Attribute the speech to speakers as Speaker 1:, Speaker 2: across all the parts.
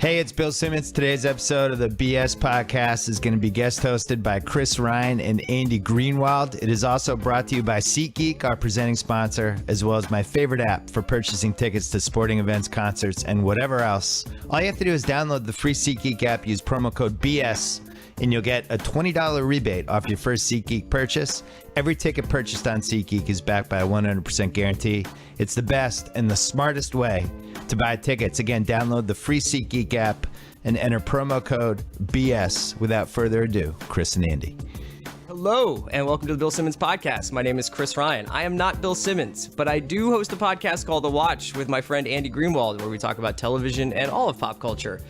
Speaker 1: Hey, it's Bill Simmons. Today's episode of the BS Podcast is going to be guest hosted by Ryan and Andy Greenwald. It is also brought to you by SeatGeek, our presenting sponsor, as well as my favorite app for purchasing tickets to sporting events, concerts, and whatever else. All you have to do is download the free SeatGeek app, use promo code BS, and you'll get a $20 rebate off your first SeatGeek purchase. Every ticket purchased on SeatGeek is backed by a 100% guarantee. It's the best and the smartest way to buy tickets. Again, download the free SeatGeek app and enter promo code BS. Without further ado, Chris and Andy.
Speaker 2: Hello, and welcome to the Bill Simmons Podcast. My name is Ryan. I am not Bill Simmons, but I do host a podcast called The Watch with my friend Andy Greenwald, where we talk about television and all of pop culture.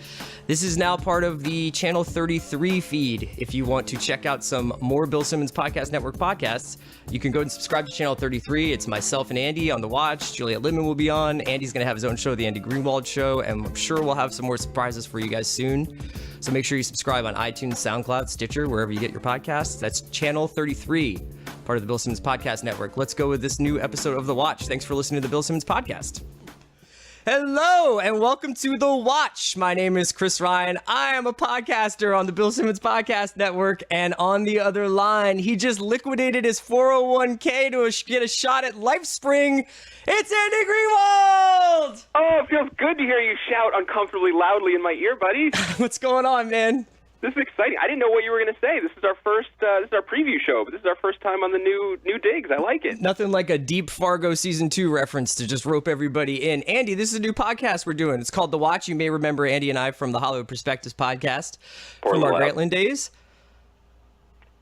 Speaker 2: This is now part of the Channel 33 feed. If you want to check out some more Bill Simmons Podcast Network podcasts, you can go and subscribe to Channel 33. It's myself and Andy on The Watch. Juliet Littman will be on. Andy's going to have his own show, The Andy Greenwald Show, and I'm sure we'll have some more surprises for you guys soon. So make sure you subscribe on iTunes, SoundCloud, Stitcher, wherever you get your podcasts. That's Channel 33, part of the Bill Simmons Podcast Network. Let's go with this new episode of The Watch. Thanks for listening to the Bill Simmons Podcast. Hello, and welcome to The Watch. My name is Ryan. I am a podcaster on the Bill Simmons Podcast Network, and on the other line, he just liquidated his 401k to get a shot at LifeSpring. It's Andy Greenwald!
Speaker 3: Oh, it feels good to hear you shout uncomfortably loudly in my ear, buddy.
Speaker 2: What's going on, man?
Speaker 3: This is exciting. I didn't know what you were going to say. This is our first, this is our preview show, but this is our first time on the new digs. I like it.
Speaker 2: Nothing like a deep Fargo Season 2 reference to just rope everybody in. Andy, this is a new podcast we're doing. It's called The Watch. You may remember Andy and I from the Hollywood Perspectives podcast from our Grantland days.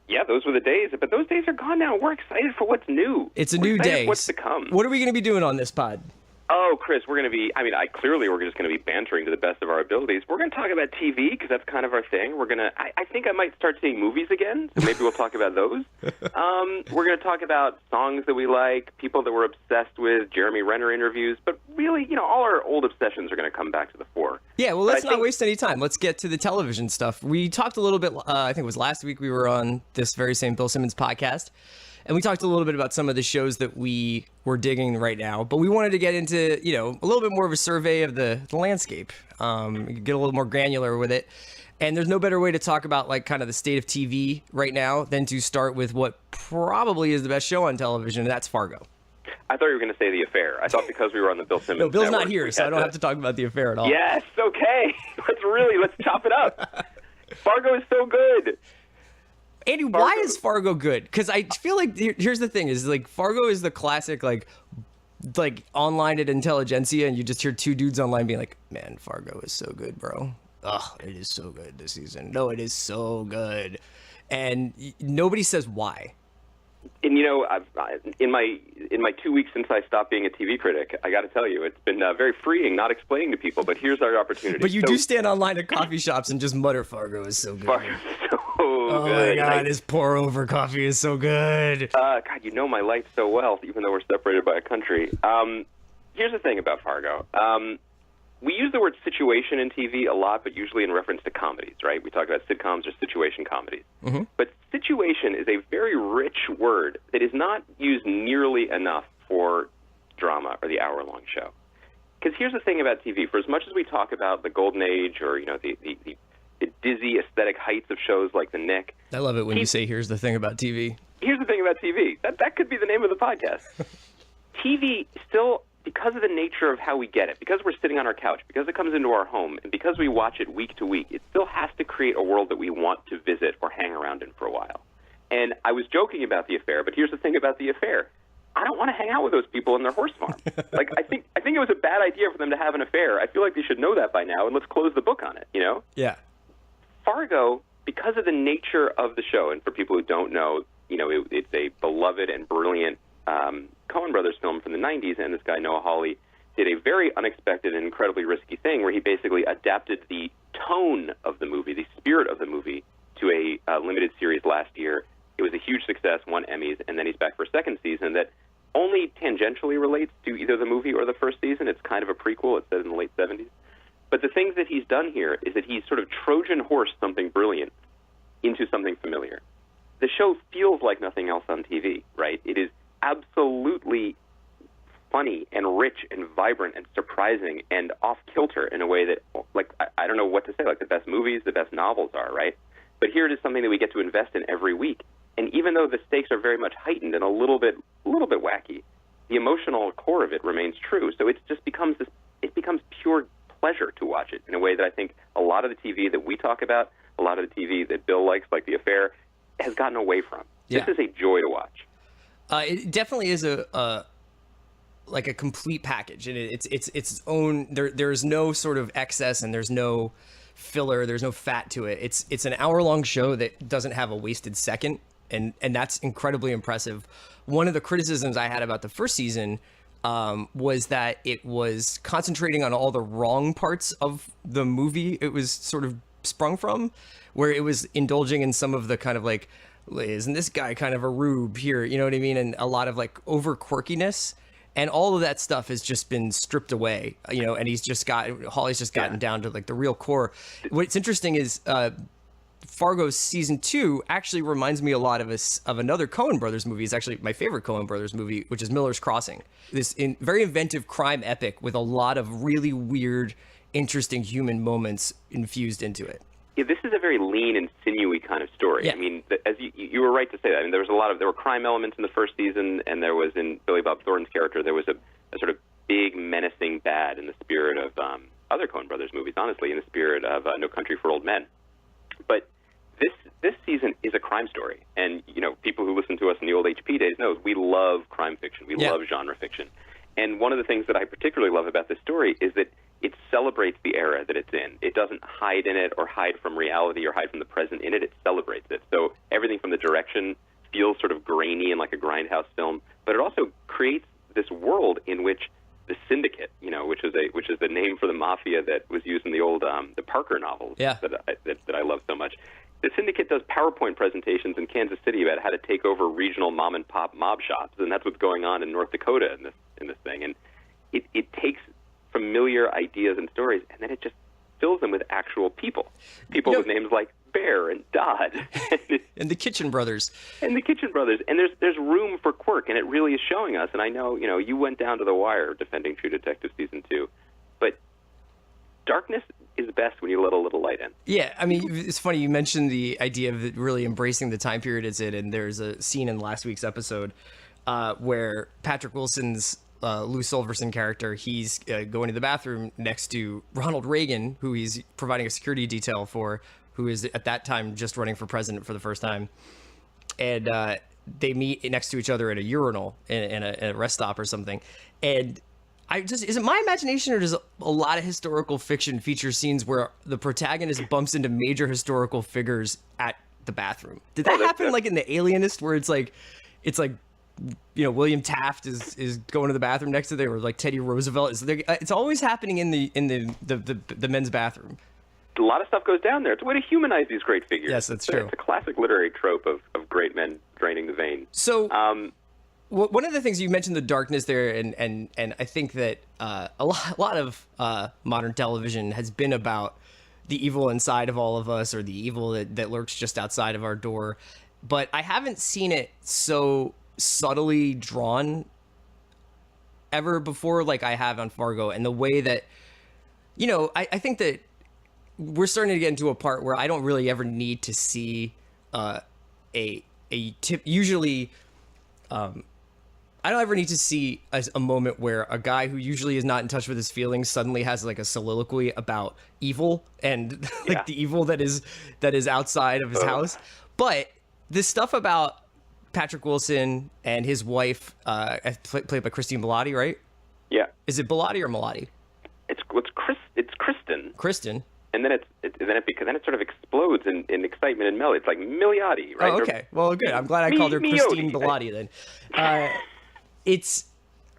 Speaker 3: Yeah, those were the days, but those days are gone now. We're excited for what's new.
Speaker 2: It's a new day.
Speaker 3: What's to come?
Speaker 2: What are we going to be doing on this pod?
Speaker 3: Oh, Chris, we're going to be, clearly we're just going to be bantering to the best of our abilities. We're going to talk about TV because that's kind of our thing. We're going to, I think I might start seeing movies again, so maybe we'll talk about those. We're going to talk about songs that we like, people that we're obsessed with, Jeremy Renner interviews, but really, all our old obsessions are going to come back to the fore.
Speaker 2: Yeah, well, let's not waste any time. Let's get to the television stuff. We talked a little bit, I think it was last week we were on this very same Bill Simmons podcast. And we talked a little bit about some of the shows that we were digging right now, but we wanted to get into, a little bit more of a survey of the landscape, get a little more granular with it. And there's no better way to talk about kind of the state of TV right now than to start with what probably is the best show on television, and that's Fargo.
Speaker 3: I thought you were going to say The Affair. I thought because we were on the Bill Simmons
Speaker 2: No, Bill's
Speaker 3: network,
Speaker 2: not here, so I don't have to talk about The Affair at all.
Speaker 3: Yes, okay. Let's chop it up. Fargo is so good.
Speaker 2: Andy,
Speaker 3: Fargo.
Speaker 2: Why is Fargo good? Because I feel like here's the thing: is Fargo is the classic like online at Intelligentsia, and you just hear two dudes online being like, "Man, Fargo is so good, bro. Oh, it is so good this season. No, it is so good," and nobody says why.
Speaker 3: And in my 2 weeks since I stopped being a TV critic, I got to tell you, it's been very freeing not explaining to people. But here's our opportunity.
Speaker 2: But you do stand online at coffee shops and just mutter, "Fargo is so good."
Speaker 3: Fargo's so
Speaker 2: oh
Speaker 3: good.
Speaker 2: My God, his pour over coffee is so good.
Speaker 3: God, you know my life so well, even though we're separated by a country. Here's the thing about Fargo. We use the word situation in TV a lot, but usually in reference to comedies, right? We talk about sitcoms or situation comedies. Mm-hmm. But situation is a very rich word that is not used nearly enough for drama or the hour-long show. Because here's the thing about TV. For as much as we talk about the golden age or, the dizzy aesthetic heights of shows like The Nick.
Speaker 2: I love it when you say, here's the thing about TV.
Speaker 3: Here's the thing about TV. That could be the name of the podcast. TV still, because of the nature of how we get it, because we're sitting on our couch, because it comes into our home, and because we watch it week to week, it still has to create a world that we want to visit or hang around in for a while. And I was joking about The Affair, but here's the thing about The Affair. I don't want to hang out with those people in their horse farm. I think it was a bad idea for them to have an affair. I feel like they should know that by now, and let's close the book on it,
Speaker 2: Yeah.
Speaker 3: Fargo, because of the nature of the show, and for people who don't know, it's a beloved and brilliant Coen Brothers film from the 90s, and this guy, Noah Hawley, did a very unexpected and incredibly risky thing where he basically adapted the tone of the movie, the spirit of the movie, to a limited series last year. It was a huge success, won Emmys, and then he's back for a second season that only tangentially relates to either the movie or the first season. It's kind of a prequel. It's set in the late 70s. But the things that he's done here is that he's sort of Trojan horsed something brilliant into something familiar. The show feels like nothing else on TV, right? It is absolutely funny and rich and vibrant and surprising and off kilter in a way that, like, I don't know what to say, like the best movies, the best novels are, right? But here it is something that we get to invest in every week. And even though the stakes are very much heightened and a little bit wacky, the emotional core of it remains true. So it just becomes pure pleasure to watch it in a way that I think a lot of the TV that we talk about, a lot of the TV that Bill likes, like The Affair, has gotten away from.
Speaker 2: Yeah.
Speaker 3: This is a joy to watch.
Speaker 2: It definitely is a complete package, and it's its own. There's no sort of excess, and there's no filler. There's no fat to it. It's an hour-long show that doesn't have a wasted second, and that's incredibly impressive. One of the criticisms I had about the first season was that it was concentrating on all the wrong parts of the movie it was sort of sprung from, where it was indulging in some of the kind of like, isn't this guy kind of a rube here? You know what I mean? And a lot of like over quirkiness, and all of that stuff has just been stripped away, you know, and Hawley's just gotten down to like the real core. What's interesting is Fargo's season 2 actually reminds me a lot of another Coen Brothers movie. It's actually my favorite Coen Brothers movie, which is Miller's Crossing. This very inventive crime epic with a lot of really weird, interesting human moments infused into it.
Speaker 3: Yeah, this is a very lean and sinewy kind of story.
Speaker 2: Yeah.
Speaker 3: I mean, as you were right to say that. I mean, there were crime elements in the first season, and there was in Billy Bob Thornton's character, there was a sort of big menacing bad in the spirit of other Coen Brothers movies, honestly, in the spirit of No Country for Old Men. But this season is a crime story, and you know, people who listen to us in the old HP days know we love crime fiction, we love genre fiction, and one of the things that I particularly love about this story is that it celebrates the era that it's in. It doesn't hide in it or hide from reality or hide from the present in it. It celebrates it. So everything from the direction feels sort of grainy and like a grindhouse film, but it also creates this world in which the Syndicate, you know, which is the name for the mafia that was used in the old the Parker novels that I love so much. The Syndicate does PowerPoint presentations in Kansas City about how to take over regional mom and pop mob shops, and that's what's going on in North Dakota in this thing. And it takes familiar ideas and stories, and then it just fills them with actual people with names like Bear and Dodd
Speaker 2: and the Kitchen Brothers.
Speaker 3: And there's room for quirk, and it really is showing us. And I know, you know, you went down to the wire defending True Detective season 2, but darkness is best when you let a little light in.
Speaker 2: Yeah, I mean, it's funny you mentioned the idea of it really embracing the time period it's in, and there's a scene in last week's episode where Patrick Wilson's Lou Silverson character, he's going to the bathroom next to Ronald Reagan, who he's providing a security detail for, who is at that time just running for president for the first time. And they meet next to each other at a urinal in a rest stop or something. And is it my imagination, or does a lot of historical fiction feature scenes where the protagonist bumps into major historical figures at the bathroom? Did that happen like in The Alienist, where it's like, you know, William Taft is going to the bathroom next to there, or like Teddy Roosevelt is there? It's always happening in the men's bathroom.
Speaker 3: A lot of stuff goes down there. It's a way to humanize these great figures.
Speaker 2: Yes, that's true.
Speaker 3: It's a classic literary trope of great men draining the vein.
Speaker 2: So, one of the things you mentioned, the darkness there, and I think that a lot of modern television has been about the evil inside of all of us, or the evil that lurks just outside of our door. But I haven't seen it so subtly drawn ever before like I have on Fargo. And the way that, you know, I think that we're starting to get into a part where I don't really ever need to see a tip. Usually, I don't ever need to see a moment where a guy who usually is not in touch with his feelings suddenly has like a soliloquy about evil and like the evil that is outside of his house. But this stuff about Patrick Wilson and his wife, played by Christine Bellotti, right? Yeah. Is it Bellotti or Melati?
Speaker 3: It's Kristen.
Speaker 2: Kristen.
Speaker 3: And then it sort of explodes in excitement and melody. It's like Milioti, right?
Speaker 2: Oh, okay. Well, good. I'm glad I called her Christine Bellotti then. It's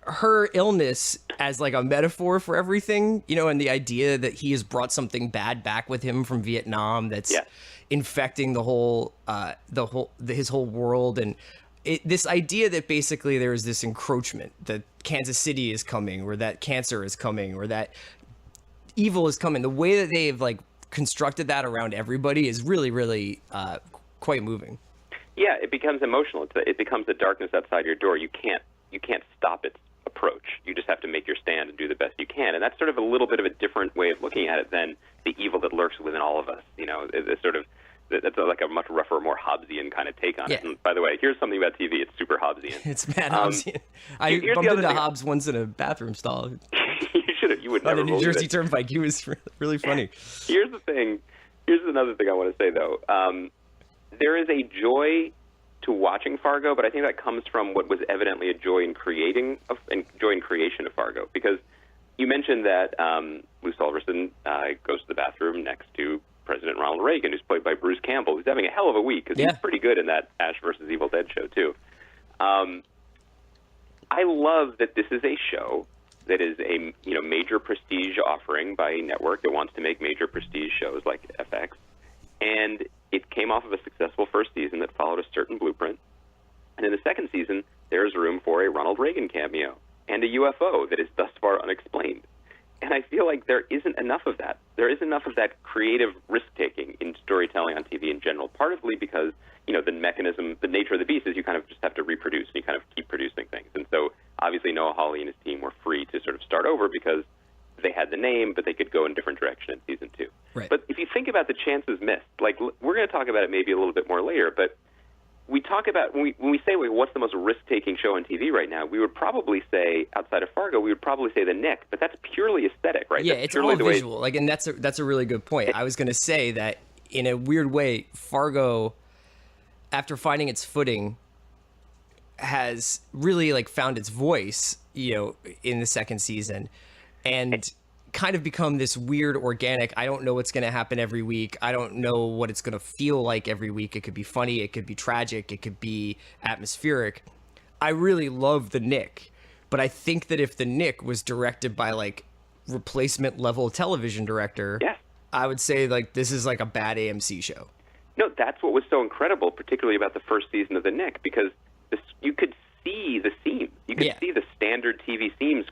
Speaker 2: her illness as like a metaphor for everything, you know, and the idea that he has brought something bad back with him from Vietnam that's infecting his whole world, and this idea that basically there is this encroachment, that Kansas City is coming, or that cancer is coming, or that evil is coming. The way that they've like constructed that around everybody is really, really quite moving. Yeah, it becomes emotional. It becomes the darkness outside your door. You can't stop its
Speaker 3: approach. You just have to make your stand and do the best you can. And that's sort of a little bit of a different way of looking at it than the evil that lurks within all of us. It's sort of, that's like a much rougher, more Hobbesian kind of take on it. And by the way, here's something about TV. It's super Hobbesian.
Speaker 2: It's mad Hobbesian. I bumped into Hobbs once in a bathroom stall.
Speaker 3: You would never
Speaker 2: on the New Jersey Turnpike. He was really funny.
Speaker 3: Here's the thing. Here's another thing I want to say, though. There is a joy to watching Fargo, but I think that comes from what was evidently a joy in creation of Fargo. Because you mentioned that Lou Silverson goes to the bathroom next to President Ronald Reagan, who's played by Bruce Campbell, who's having a hell of a week because he's pretty good in that Ash vs. Evil Dead show, too. I love that this is a show that is a major prestige offering by a network that wants to make major prestige shows like FX. And it came off of a successful first season that followed a certain blueprint. And in the second season, there's room for a Ronald Reagan cameo and a UFO that is thus far unexplained. And I feel like there isn't enough of that. There isn't enough of that creative risk-taking in storytelling on TV in general, partly because, the mechanism, the nature of the beast is you kind of just have to reproduce, and you kind of keep producing things. And so, obviously, Noah Hawley and his team were free to sort of start over because they had the name, but they could go in a different direction in season 2.
Speaker 2: Right.
Speaker 3: But if you think about the chances missed, like, we're going to talk about it maybe a little bit more later, but we talk about, when we say, what's the most risk-taking show on TV right now, we would probably say, outside of Fargo, we would probably say The Nick, but that's purely aesthetic, right?
Speaker 2: Yeah,
Speaker 3: that's
Speaker 2: it's all visual. And that's a really good point. I was going to say that, in a weird way, Fargo, after finding its footing, has really, found its voice, in the second season, and kind of become this weird organic, I don't know what's going to happen every week. I don't know what it's going to feel like every week. It could be funny. It could be tragic. It could be atmospheric. I really love The Nick, but I think that if The Nick was directed by replacement level television director, I would say this is a bad AMC show.
Speaker 3: No, that's what was so incredible, particularly about the first season of The Nick, because you could see the seams. You could see the standard TV seams,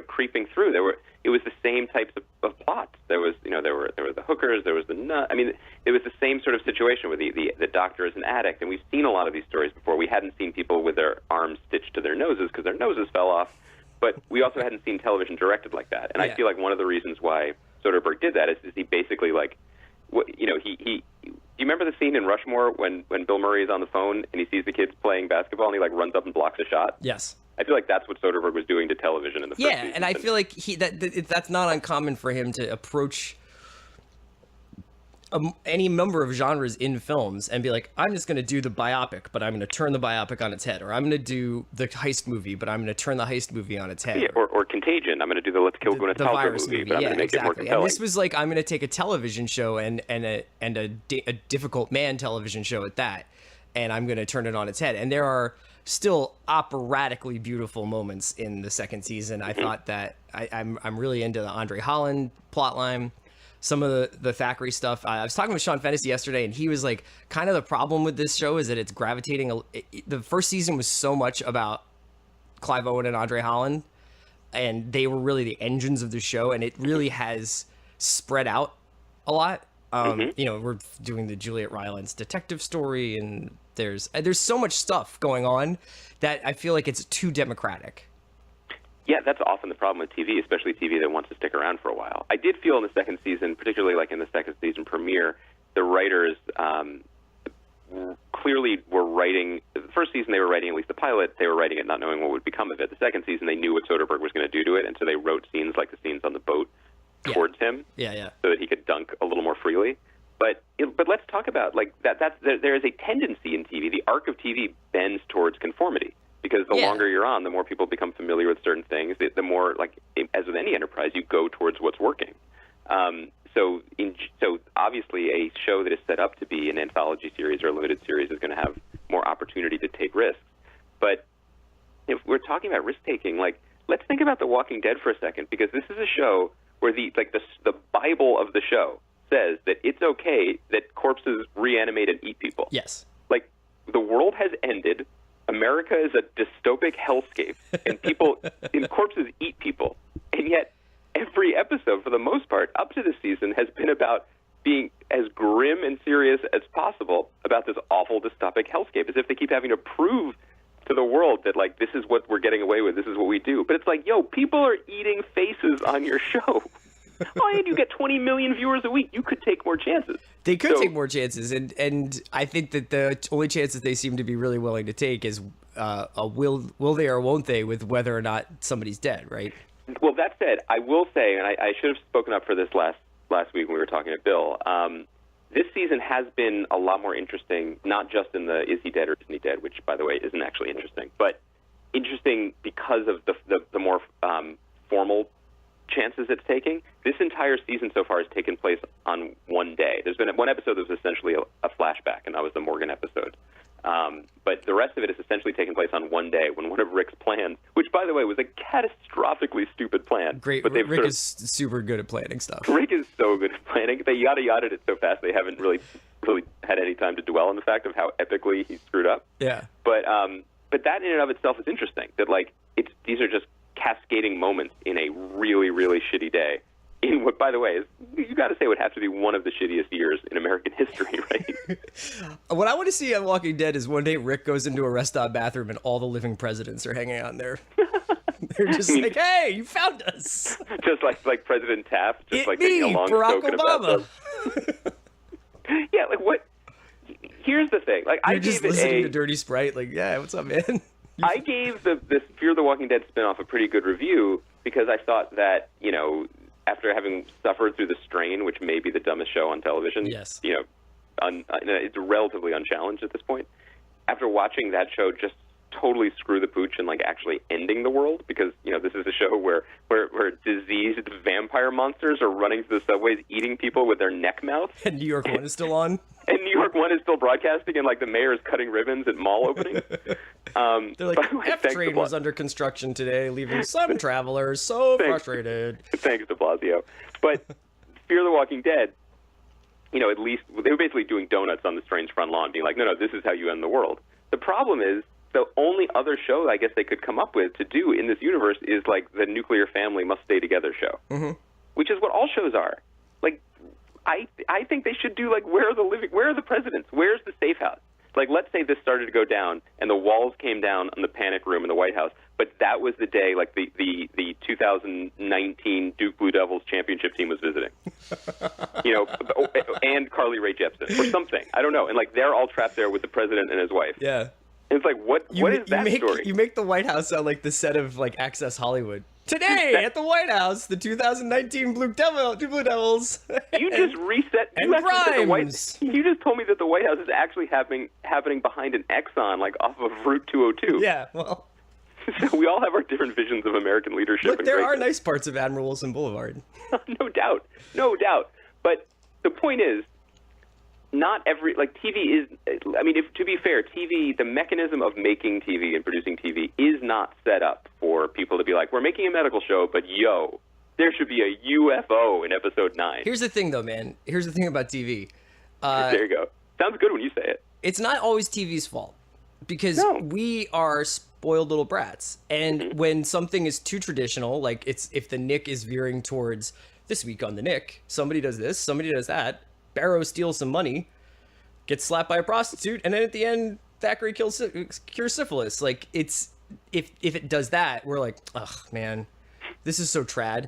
Speaker 3: creeping through. It was the same types of plots. There were the hookers, there was the nut. I mean, it was the same sort of situation where the doctor is an addict, and we've seen a lot of these stories before. We hadn't seen people with their arms stitched to their noses because their noses fell off, but we also hadn't seen television directed like that. And I feel like one of the reasons why Soderbergh did that is he basically do you remember the scene in Rushmore when Bill Murray is on the phone and he sees the kids playing basketball and he runs up and blocks a shot?
Speaker 2: Yes.
Speaker 3: I feel like that's what Soderbergh was doing to television in the first season.
Speaker 2: And I feel like that's not uncommon for him to approach any number of genres in films and be like, I'm just going to do the biopic, but I'm going to turn the biopic on its head. Or I'm going to do the heist movie, but I'm going to turn the heist movie on its head.
Speaker 3: Yeah, or Contagion. I'm going to do the Let's Kill Gwyneth Paltrow movie, but I'm going to make it more compelling.
Speaker 2: And this was I'm going to take a television show and a difficult man television show at that, and I'm going to turn it on its head. And there are still operatically beautiful moments in the second season. I thought that I'm really into the Andre Holland plotline. Some of the Thackeray stuff. I was talking with Sean Fennessy yesterday, and he was like, kind of the problem with this show is that it's gravitating. The first season was so much about Clive Owen and Andre Holland, and they were really the engines of the show, and it really has spread out a lot. We're doing the Juliet Rylance detective story, and there's so much stuff going on that I feel like it's too democratic.
Speaker 3: Yeah, that's often the problem with TV, especially TV that wants to stick around for a while. I did feel in the second season, particularly in the second season premiere, the writers clearly were writing. The first season they were writing at least the pilot. They were writing it not knowing what would become of it. The second season they knew what Soderbergh was going to do to it, and so they wrote scenes like the scenes on the boat towards him, so that he could dunk a little more freely. But let's talk about there is a tendency in TV. The arc of TV bends towards conformity. Because the longer you're on, the more people become familiar with certain things. The more, as with any enterprise, you go towards what's working. So obviously, a show that is set up to be an anthology series or a limited series is going to have more opportunity to take risks. But if we're talking about risk taking, let's think about The Walking Dead for a second, because this is a show where the Bible of the show says that it's okay that corpses reanimate and eat people.
Speaker 2: Yes.
Speaker 3: The world has ended. America is a dystopic hellscape, and people in corpses eat people. And yet, every episode, for the most part, up to this season, has been about being as grim and serious as possible about this awful dystopic hellscape, as if they keep having to prove to the world that, like, this is what we're getting away with, this is what we do. But it's like, yo, people are eating faces on your show. Oh, and you get 20 million viewers a week. You could take more chances.
Speaker 2: They could take more chances, and I think that the only chances they seem to be really willing to take is a will they or won't they with whether or not somebody's dead, right?
Speaker 3: Well, that said, I will say, and I should have spoken up for this last week when we were talking to Bill, this season has been a lot more interesting, not just in the is he dead or isn't he dead, which, by the way, isn't actually interesting, but interesting because of the more formal chances it's taking. This entire season so far has taken place on one day. There's been one episode that was essentially a flashback, and that was the Morgan episode. But the rest of it is essentially taking place on one day when one of Rick's plans, which, by the way, was a catastrophically stupid plan.
Speaker 2: Great.
Speaker 3: But
Speaker 2: Rick is super good at planning stuff.
Speaker 3: Rick is so good at planning. They yada-yada'd it so fast they haven't really had any time to dwell on the fact of how epically he screwed up.
Speaker 2: Yeah.
Speaker 3: But that in and of itself is interesting, that, like, these are just cascading moments in a really, really shitty day. In what, by the way, is, you got to say, would have to be one of the shittiest years in American history, right?
Speaker 2: What I want to see on Walking Dead is one day Rick goes into a rest stop bathroom and all the living presidents are hanging out in there. They're just like, hey, you found us.
Speaker 3: Just like President Taft, just like
Speaker 2: me,
Speaker 3: taking a long
Speaker 2: Barack
Speaker 3: soak in a
Speaker 2: Obama.
Speaker 3: bathtub. Yeah, like what? Here's the thing. Like,
Speaker 2: You're just listening to Dirty Sprite, like, yeah, what's up, man?
Speaker 3: I gave this Fear the Walking Dead spinoff a pretty good review because I thought that, you know, after having suffered through the strain, which may be the dumbest show on television,
Speaker 2: yes,
Speaker 3: you know, it's relatively unchallenged at this point. After watching that show just totally screw the pooch and, like, actually ending the world, because, you know, this is a show where diseased vampire monsters are running through the subways eating people with their neck mouths.
Speaker 2: And New York 1 is still on.
Speaker 3: And New York 1 is still broadcasting, and, like, the mayor is cutting ribbons at mall openings.
Speaker 2: They're like, F-Train was under construction today, leaving some travelers so frustrated.
Speaker 3: Thanks to Blasio. But Fear the Walking Dead, you know, at least they were basically doing donuts on the train's front lawn, being like, no, this is how you end the world. The problem is, the only other show I guess they could come up with to do in this universe is, like, the nuclear family must stay together show, which is what all shows are. Like, I think they should do, like, where are the presidents? Where's the safe house? Like, let's say this started to go down and the walls came down on the panic room in the White House, but that was the day, like, the 2019 Duke Blue Devils championship team was visiting. You know, and Carly Rae Jepsen or something. I don't know. And, like, they're all trapped there with the president and his wife.
Speaker 2: Yeah.
Speaker 3: And it's like, what is that story?
Speaker 2: You make the White House sound like the set of, like, Access Hollywood. Today at the White House, the 2019 Blue Devils.
Speaker 3: You just reset.
Speaker 2: And Grimes.
Speaker 3: You just told me that the White House is actually happening behind an Exxon, like, off of Route 202.
Speaker 2: Yeah, well.
Speaker 3: So we all have our different visions of American leadership.
Speaker 2: Look, there are nice parts of Admiral Wilson Boulevard.
Speaker 3: No doubt. But the point is, not every, like, TV is, I mean, to be fair, TV, the mechanism of making TV and producing TV is not set up for people to be like, we're making a medical show, but yo, there should be a UFO in episode 9.
Speaker 2: Here's the thing, though, man. Here's the thing about TV.
Speaker 3: There you go. Sounds good when you say it.
Speaker 2: It's not always TV's fault, because we are spoiled little brats. And when something is too traditional, like if the Nick is veering towards this week on the Nick, somebody does this, somebody does that, Barrow steals some money, gets slapped by a prostitute, and then at the end, Thackeray cures syphilis. Like, it's if it does that, we're like, ugh, man, this is so trad.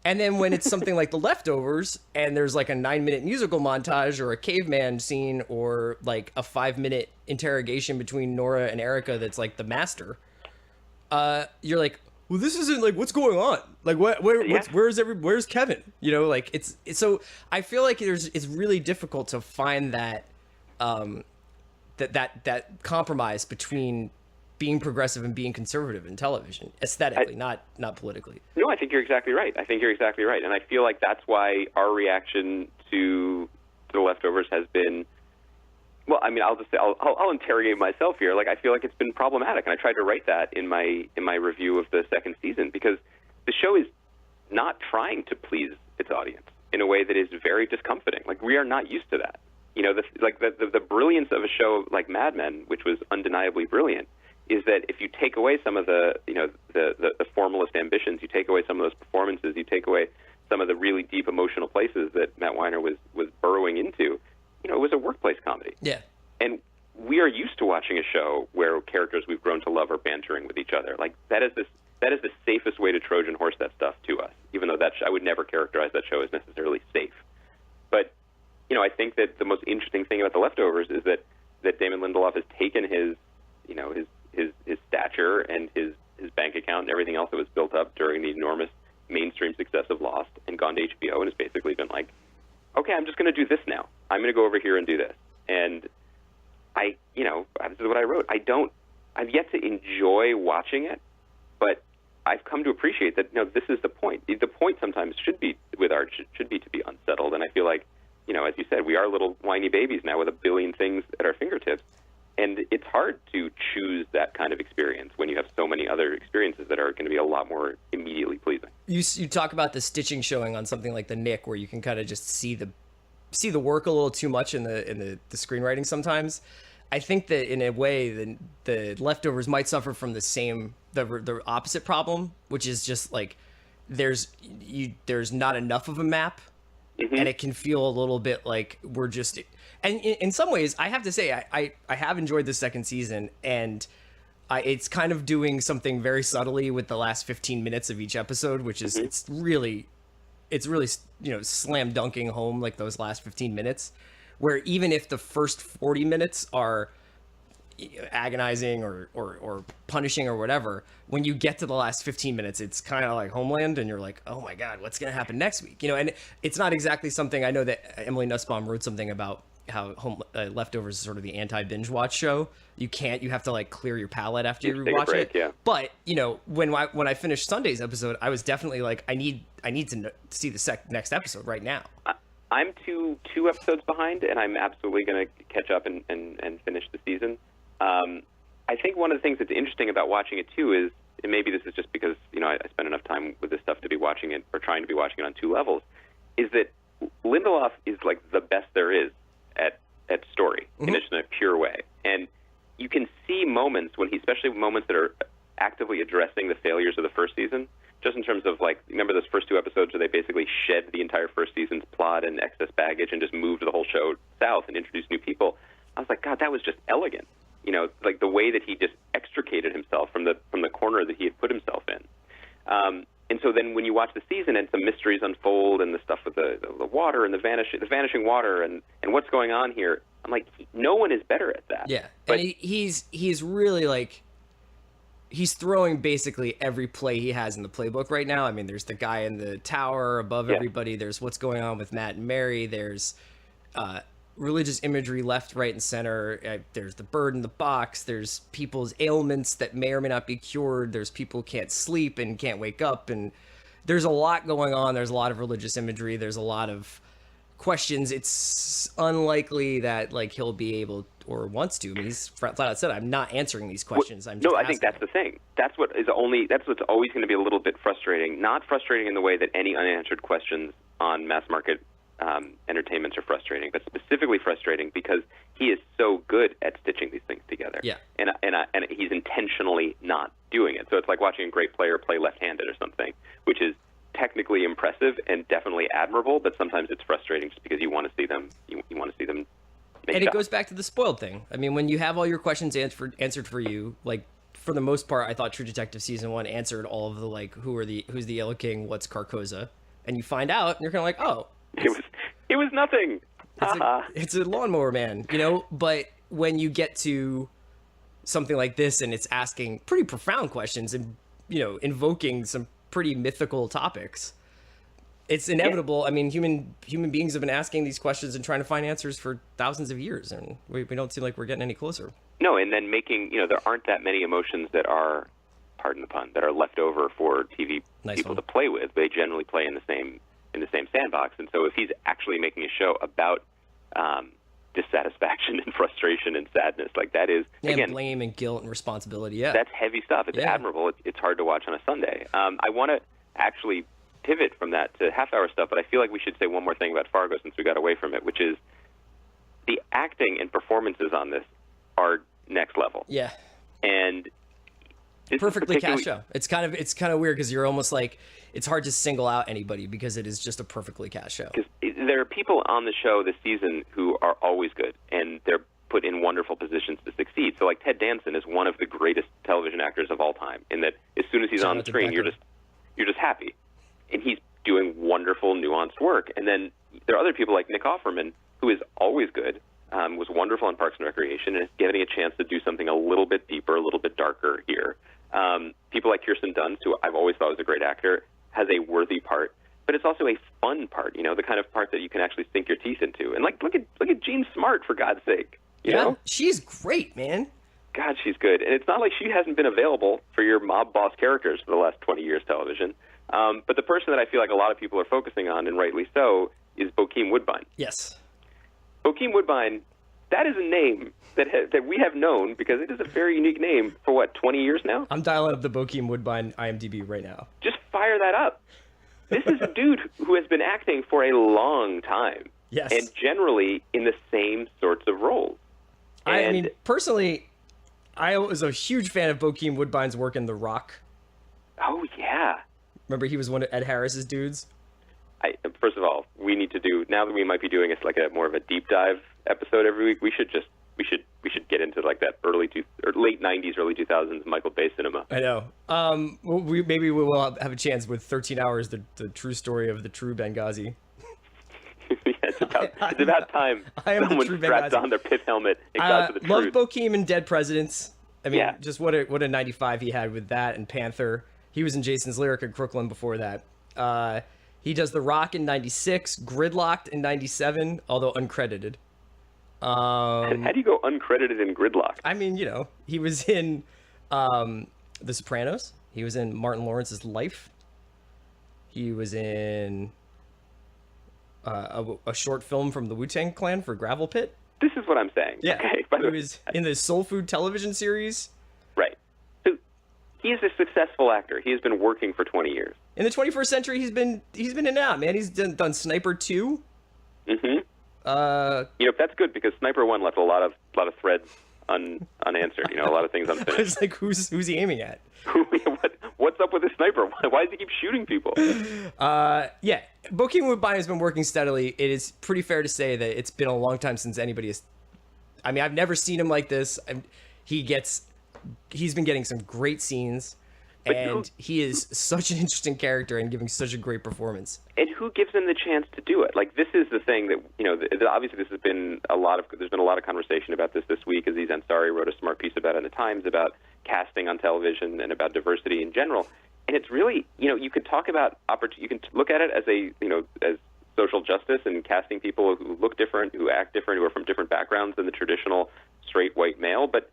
Speaker 2: And then when it's something like The Leftovers, and there's like a 9-minute musical montage or a caveman scene or like a 5-minute interrogation between Nora and Erica that's like the master, you're like, well, this isn't, like, what's going on? Like, where's Kevin? You know, like, it's so I feel like it's really difficult to find that that compromise between being progressive and being conservative in television, aesthetically, not politically. No,
Speaker 3: I think you're exactly right. And I feel like that's why our reaction to The Leftovers has been, well, I mean, I'll interrogate myself here. Like, I feel like it's been problematic, and I tried to write that in my review of the second season, because the show is not trying to please its audience in a way that is very discomforting. Like, we are not used to that. You know, the brilliance of a show like Mad Men, which was undeniably brilliant, is that if you take away some of the formalist ambitions, you take away some of those performances, you take away some of the really deep emotional places that Matt Weiner was burrowing into, you know, it was a workplace comedy.
Speaker 2: Yeah.
Speaker 3: And we are used to watching watching a show where characters we've grown to love are bantering with each other. Like, that is the safest way to Trojan horse that stuff to us, even though I would never characterize that show as necessarily safe. But, I think that the most interesting thing about The Leftovers is that Damon Lindelof has taken his stature and his bank account and everything else that was built up during the enormous mainstream success of Lost and gone to HBO and has basically been like, okay, I'm just going to do this now. I'm going to go over here and do this. And this is what I wrote. I've yet to enjoy watching it, but I've come to appreciate that, this is the point. The point sometimes should be with art should be to be unsettled. And I feel like, as you said, we are little whiny babies now with a billion things at our fingertips. And it's hard to choose that kind of experience when you have so many other experiences that are going to be a lot more immediately pleasing.
Speaker 2: You talk about the stitching showing on something like The Nick, where you can kind of just see the work a little too much in the screenwriting sometimes. I think that in a way the Leftovers might suffer from the opposite problem, which is just like there's not enough of a map, and it can feel a little bit like we're just. And in some ways, I have to say, I have enjoyed the second season, and it's kind of doing something very subtly with the last 15 minutes of each episode, which is it's really slam dunking home like those last 15 minutes, where even if the first 40 minutes are agonizing or punishing or whatever, when you get to the last 15 minutes, it's kind of like Homeland, and you're like, oh my God, what's going to happen next week? And it's not exactly something. I know that Emily Nussbaum wrote something about how Leftovers is sort of the anti-binge watch show. You have to like clear your palate after you rewatch it.
Speaker 3: Yeah.
Speaker 2: But when I finished Sunday's episode, I was definitely like, I need to see the next episode right now.
Speaker 3: I'm two episodes behind, and I'm absolutely going to catch up and finish the season. I think one of the things that's interesting about watching it too is, and maybe this is just because I spend enough time with this stuff to be watching it or trying to be watching it on two levels, is that Lindelof is like the best there is at story in just a pure way. And you can see moments especially moments that are actively addressing the failures of the first season, just in terms of like, remember those first two episodes where they basically shed the entire first season's plot and excess baggage and just moved the whole show south and introduced new people. I was like, God, that was just elegant. Like the way that he just extricated himself from the corner that he had put himself in. And so then when you watch the season and some mysteries unfold and the stuff with the water and the vanishing water and what's going on here, I'm like, no one is better at that.
Speaker 2: Yeah,
Speaker 3: but
Speaker 2: and he's really like, he's throwing basically every play he has in the playbook right now. I mean, there's the guy in the tower above everybody. There's what's going on with Matt and Mary. There's religious imagery left, right, and center. There's the bird in the box. There's people's ailments that may or may not be cured. There's people who can't sleep and can't wake up. And there's a lot going on. There's a lot of religious imagery. There's a lot of questions. It's unlikely that like he'll be able or wants to. I mean, he's flat out said, I'm not answering these questions. I'm just
Speaker 3: I think that's the thing. That's what's always going to be a little bit frustrating. Not frustrating in the way that any unanswered questions on mass market entertainments are frustrating, but specifically frustrating because he is so good at stitching these things together.
Speaker 2: Yeah.
Speaker 3: And he's intentionally not doing it. So it's like watching a great player play left-handed or something, which is technically impressive and definitely admirable, but sometimes it's frustrating just because you want to see them. You want to see them.
Speaker 2: And it goes back to the spoiled thing. I mean, when you have all your questions answered for you, like for the most part, I thought True Detective season 1 answered all of the like, who's the Yellow King, what's Carcosa, and you find out, and you're kind of like, oh.
Speaker 3: It was nothing.
Speaker 2: It's a lawnmower man, but when you get to something like this and it's asking pretty profound questions and, invoking some pretty mythical topics, it's inevitable. Yeah. I mean, human beings have been asking these questions and trying to find answers for thousands of years, and we don't seem like we're getting any closer.
Speaker 3: No, and then making, there aren't that many emotions that are, pardon the pun, that are left over for TV people to play with. They generally play in the same sandbox. And so if he's actually making a show about dissatisfaction and frustration and sadness, like that is, again,
Speaker 2: blame and guilt and responsibility. Yeah,
Speaker 3: that's heavy stuff. It's admirable. It's hard to watch on a Sunday. I want to actually pivot from that to half-hour stuff, but I feel like we should say one more thing about Fargo since we got away from it, which is the acting and performances on this are next level.
Speaker 2: Yeah.
Speaker 3: And
Speaker 2: perfectly cast show. It's kind of weird because you're almost like, it's hard to single out anybody because it is just a perfectly cast show.
Speaker 3: Because there are people on the show this season who are always good, and they're put in wonderful positions to succeed. So like Ted Danson is one of the greatest television actors of all time, in that as soon as he's on the screen, you're just happy. And he's doing wonderful, nuanced work. And then there are other people like Nick Offerman, who is always good, was wonderful on Parks and Recreation, and is getting a chance to do something a little bit deeper, a little bit darker here. People like Kirsten Dunst, who I've always thought was a great actor, has a worthy part, but it's also a fun part, the kind of part that you can actually sink your teeth into. And like, look at Jean Smart, for God's sake. You know?
Speaker 2: She's great, man.
Speaker 3: God, she's good. And it's not like she hasn't been available for your mob boss characters for the last 20 years television. But the person that I feel like a lot of people are focusing on, and rightly so, is Bokeem Woodbine.
Speaker 2: Yes.
Speaker 3: Bokeem Woodbine, that is a name that we have known, because it is a very unique name, for 20 years now?
Speaker 2: I'm dialing up the Bokeem Woodbine IMDb right now.
Speaker 3: Just fire that up. This is a dude who has been acting for a long time.
Speaker 2: Yes.
Speaker 3: And generally in the same sorts of roles.
Speaker 2: I mean, personally, I was a huge fan of Bokeem Woodbine's work in The Rock.
Speaker 3: Oh, yeah.
Speaker 2: Remember, he was one of Ed Harris's dudes?
Speaker 3: First of all, we need to do, now that we might be doing it's like a more of a deep dive episode every week, we should get into like that late 90s, early 2000s Michael Bay cinema.
Speaker 2: I know. Maybe we will have a chance with 13 Hours, the true story of the true Benghazi.
Speaker 3: Yeah, it's about time someone strapped on their pith helmet and got to the truth.
Speaker 2: Love Bokeem and Dead Presidents. I mean, just what a 95 he had with that and Panther. He was in Jason's Lyric in Crooklyn before that. He does The Rock in 96, Gridlocked in 97, although uncredited.
Speaker 3: How do you go uncredited in Gridlocked?
Speaker 2: I mean, he was in The Sopranos. He was in Martin Lawrence's Life. He was in a short film from the Wu-Tang Clan for Gravel Pit.
Speaker 3: This is what I'm saying.
Speaker 2: Yeah,
Speaker 3: okay,
Speaker 2: he was in the Soul Food television series.
Speaker 3: Right. So he is a successful actor. He has been working for 20 years. In
Speaker 2: the 21st century, he's been in and out, man. He's done Sniper 2.
Speaker 3: Mm-hmm. That's good, because Sniper 1 left a lot of threads unanswered. A lot of things unfinished.
Speaker 2: It's like, who's he aiming at?
Speaker 3: What's up with the sniper? Why does he keep shooting people?
Speaker 2: Yeah, Bokeem Woodbine has been working steadily. It is pretty fair to say that it's been a long time since anybody has. I mean, I've never seen him like this. He's been getting some great scenes, and he is such an interesting character and giving such a great performance.
Speaker 3: And who gives him the chance to do it? Like, this is the thing that obviously there's been a lot of conversation about this week. Aziz Ansari wrote a smart piece about it in the Times about casting on television and about diversity in general. And it's really, you could talk about you can look at it as as social justice and casting people who look different, who act different, who are from different backgrounds than the traditional straight white male. But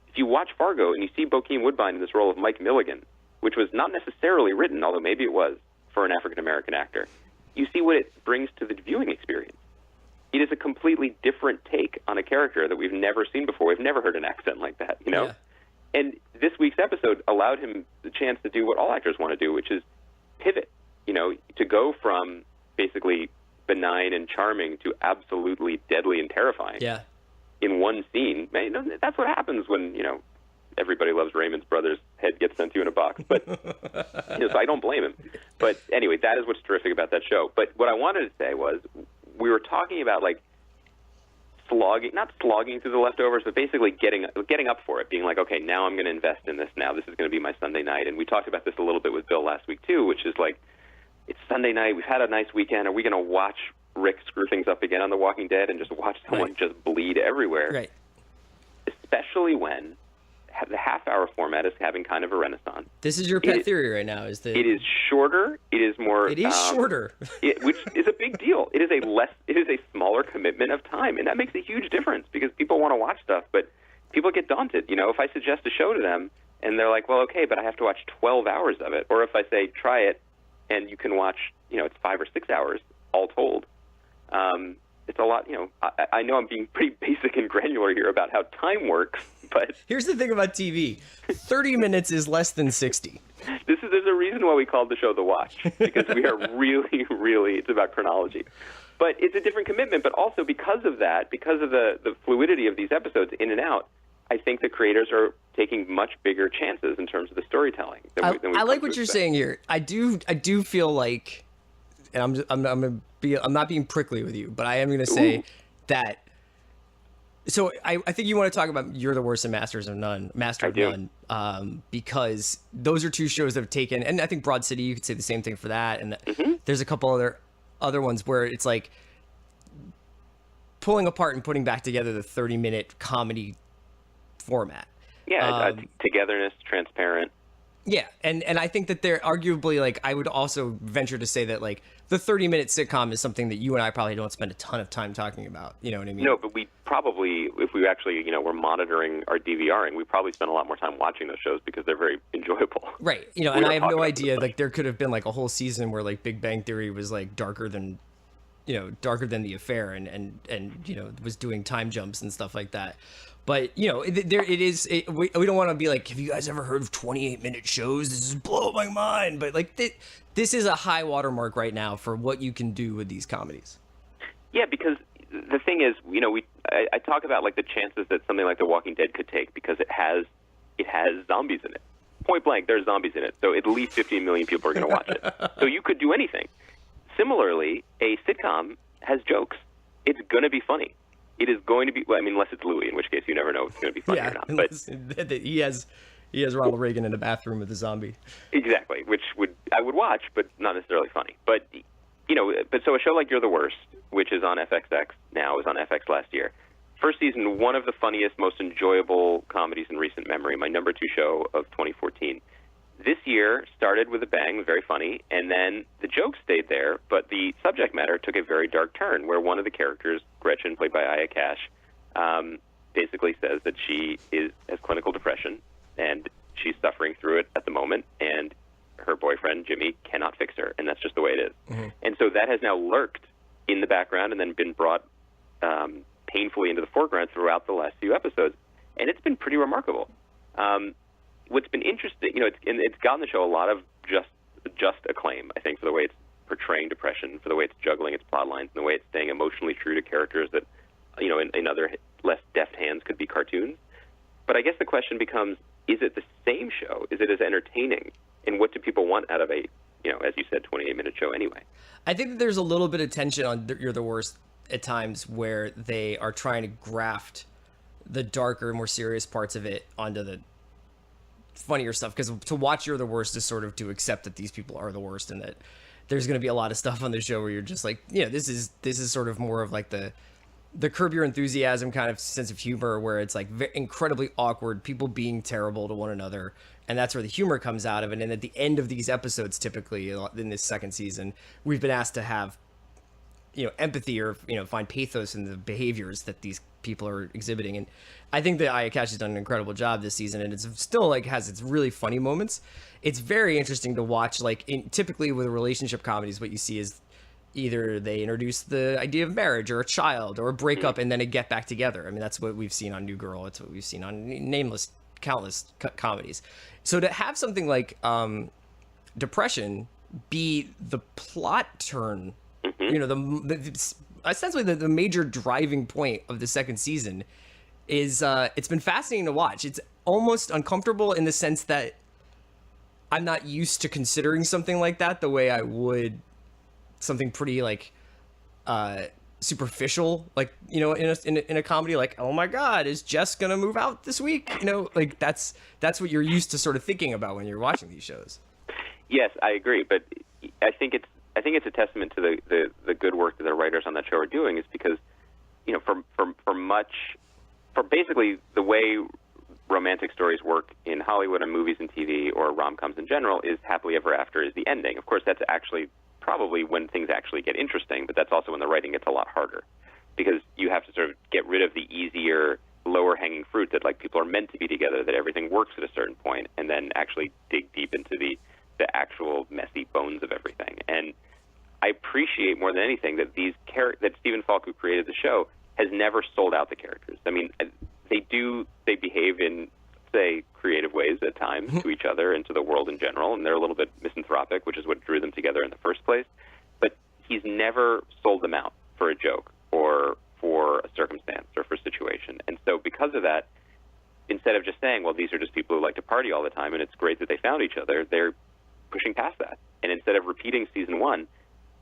Speaker 3: if you watch Fargo and you see Bokeem Woodbine in this role of Mike Milligan, which was not necessarily written, although maybe it was, for an African-American actor, you see what it brings to the viewing experience. It is a completely different take on a character that we've never seen before. We've never heard an accent like that,
Speaker 2: Yeah.
Speaker 3: And this week's episode allowed him the chance to do what all actors want to do, which is pivot, to go from basically benign and charming to absolutely deadly and terrifying.
Speaker 2: Yeah.
Speaker 3: In one scene. That's what happens when, Everybody Loves Raymond's brother's head gets sent to you in a box. But so I don't blame him. But anyway, that is what's terrific about that show. But what I wanted to say was, we were talking about not slogging through the leftovers, but basically getting up for it, being like, okay, now I'm going to invest in this now. This is going to be my Sunday night. And we talked about this a little bit with Bill last week too, which is like, it's Sunday night. We've had a nice weekend. Are we going to watch Rick screw things up again on The Walking Dead and just watch someone just bleed everywhere?
Speaker 2: Right.
Speaker 3: Especially when the half-hour format is having kind of a renaissance.
Speaker 2: This is your pet theory right now, is that
Speaker 3: it is shorter. It is more.
Speaker 2: It is shorter,
Speaker 3: which is a big deal. It is a smaller commitment of time, and that makes a huge difference because people want to watch stuff, but people get daunted. If I suggest a show to them and they're like, "Well, okay, but I have to watch 12 hours of it," or if I say, "Try it," and you can watch, it's 5 or 6 hours all told. It's a lot. I know I'm being pretty basic and granular here about how time works. But
Speaker 2: here's the thing about TV: 30 minutes is less than 60.
Speaker 3: There's a reason why we called the show The Watch, because we are really, really, it's about chronology. But it's a different commitment. But also because of that, because of the fluidity of these episodes in and out, I think the creators are taking much bigger chances in terms of the storytelling.
Speaker 2: I like what you're saying here. I do feel like, and I'm not being prickly with you, but I am going to say that So I think you want to talk about You're the Worst and Master of None, because those are two shows that have taken, and I think Broad City, you could say the same thing for that. And there's a couple other ones where it's like pulling apart and putting back together the 30-minute comedy format.
Speaker 3: Yeah, togetherness, transparent.
Speaker 2: Yeah, and I think that they're arguably, like, I would also venture to say that, like, the 30-minute sitcom is something that you and I probably don't spend a ton of time talking about. You know what I mean?
Speaker 3: No, but we probably, if we actually, were monitoring our DVRing, we probably spend a lot more time watching those shows because they're very enjoyable.
Speaker 2: Right. And I have no idea, like, there could have been, like, a whole season where, like, Big Bang Theory was, like, darker than The Affair and was doing time jumps and stuff like that. But, we don't want to be like, have you guys ever heard of 28-minute shows? This is blowing my mind. But, like, this is a high watermark right now for what you can do with these comedies.
Speaker 3: Yeah, because the thing is, I talk about, like, the chances that something like The Walking Dead could take because it has zombies in it. Point blank, there's zombies in it. So at least 15 million people are going to watch it. So you could do anything. Similarly, a sitcom has jokes. It's going to be funny. It is going to be, unless it's Louis, in which case you never know if it's going to be funny or not.
Speaker 2: But he has Ronald Reagan in a bathroom with a zombie.
Speaker 3: Exactly, which I would watch, but not necessarily funny. But so a show like You're the Worst, which is on FXX now, was on FX last year. First season, one of the funniest, most enjoyable comedies in recent memory. My number 2 show of 2014. This year started with a bang, very funny, and then the jokes stayed there, but the subject matter took a very dark turn, where one of the characters, Gretchen, played by Aya Cash, basically says that she has clinical depression, and she's suffering through it at the moment, and her boyfriend, Jimmy, cannot fix her, and that's just the way it is. Mm-hmm. And so that has now lurked in the background and then been brought painfully into the foreground throughout the last few episodes, and it's been pretty remarkable. What's been interesting, it's gotten the show a lot of just acclaim, I think, for the way it's portraying depression, for the way it's juggling its plot lines, and the way it's staying emotionally true to characters that, in other less deft hands could be cartoons. But I guess the question becomes, is it the same show? Is it as entertaining? And what do people want out of a, as you said, 28-minute show anyway?
Speaker 2: I think that there's a little bit of tension on You're the Worst at times where they are trying to graft the darker, more serious parts of it onto the funnier stuff, because to watch You're the Worst is sort of to accept that these people are the worst, and that there's going to be a lot of stuff on the show where you're just like, this is sort of more of like the Curb Your Enthusiasm kind of sense of humor, where it's like incredibly awkward, people being terrible to one another, and that's where the humor comes out of it. And at the end of these episodes, typically in this second season, we've been asked to have empathy or find pathos in the behaviors that these people are exhibiting. And I think that Aya Cash has done an incredible job this season, and it's still has its really funny moments. It's very interesting to watch. Typically with relationship comedies, what you see is either they introduce the idea of marriage or a child or a breakup and then a get back together. I mean, that's what we've seen on New Girl. It's what we've seen on countless comedies. So to have something like depression be the plot turn, essentially the major driving point of the second season is it's been fascinating to watch. It's almost uncomfortable in the sense that I'm not used to considering something like that the way I would something pretty superficial, in a comedy, like, oh my God, is Jess gonna move out this week? That's what you're used to sort of thinking about when you're watching these shows.
Speaker 3: Yes, I agree, but I think it's a testament to the good work that the writers on that show are doing, is because, for basically the way romantic stories work in Hollywood and movies and TV, or rom-coms in general, is happily ever after is the ending. Of course, that's actually probably when things actually get interesting, but that's also when the writing gets a lot harder, because you have to sort of get rid of the easier, lower-hanging fruit that, people are meant to be together, that everything works at a certain point, and then actually dig deep into the actual messy bones of everything. And I appreciate more than anything that that Stephen Falk, who created the show, has never sold out the characters. I mean, they behave in, say, creative ways at times to each other and to the world in general, and they're a little bit misanthropic, which is what drew them together in the first place. But he's never sold them out for a joke or for a circumstance or for a situation. And so because of that, instead of just saying, well, these are just people who like to party all the time and it's great that they found each other, they're pushing past that. And instead of repeating season one,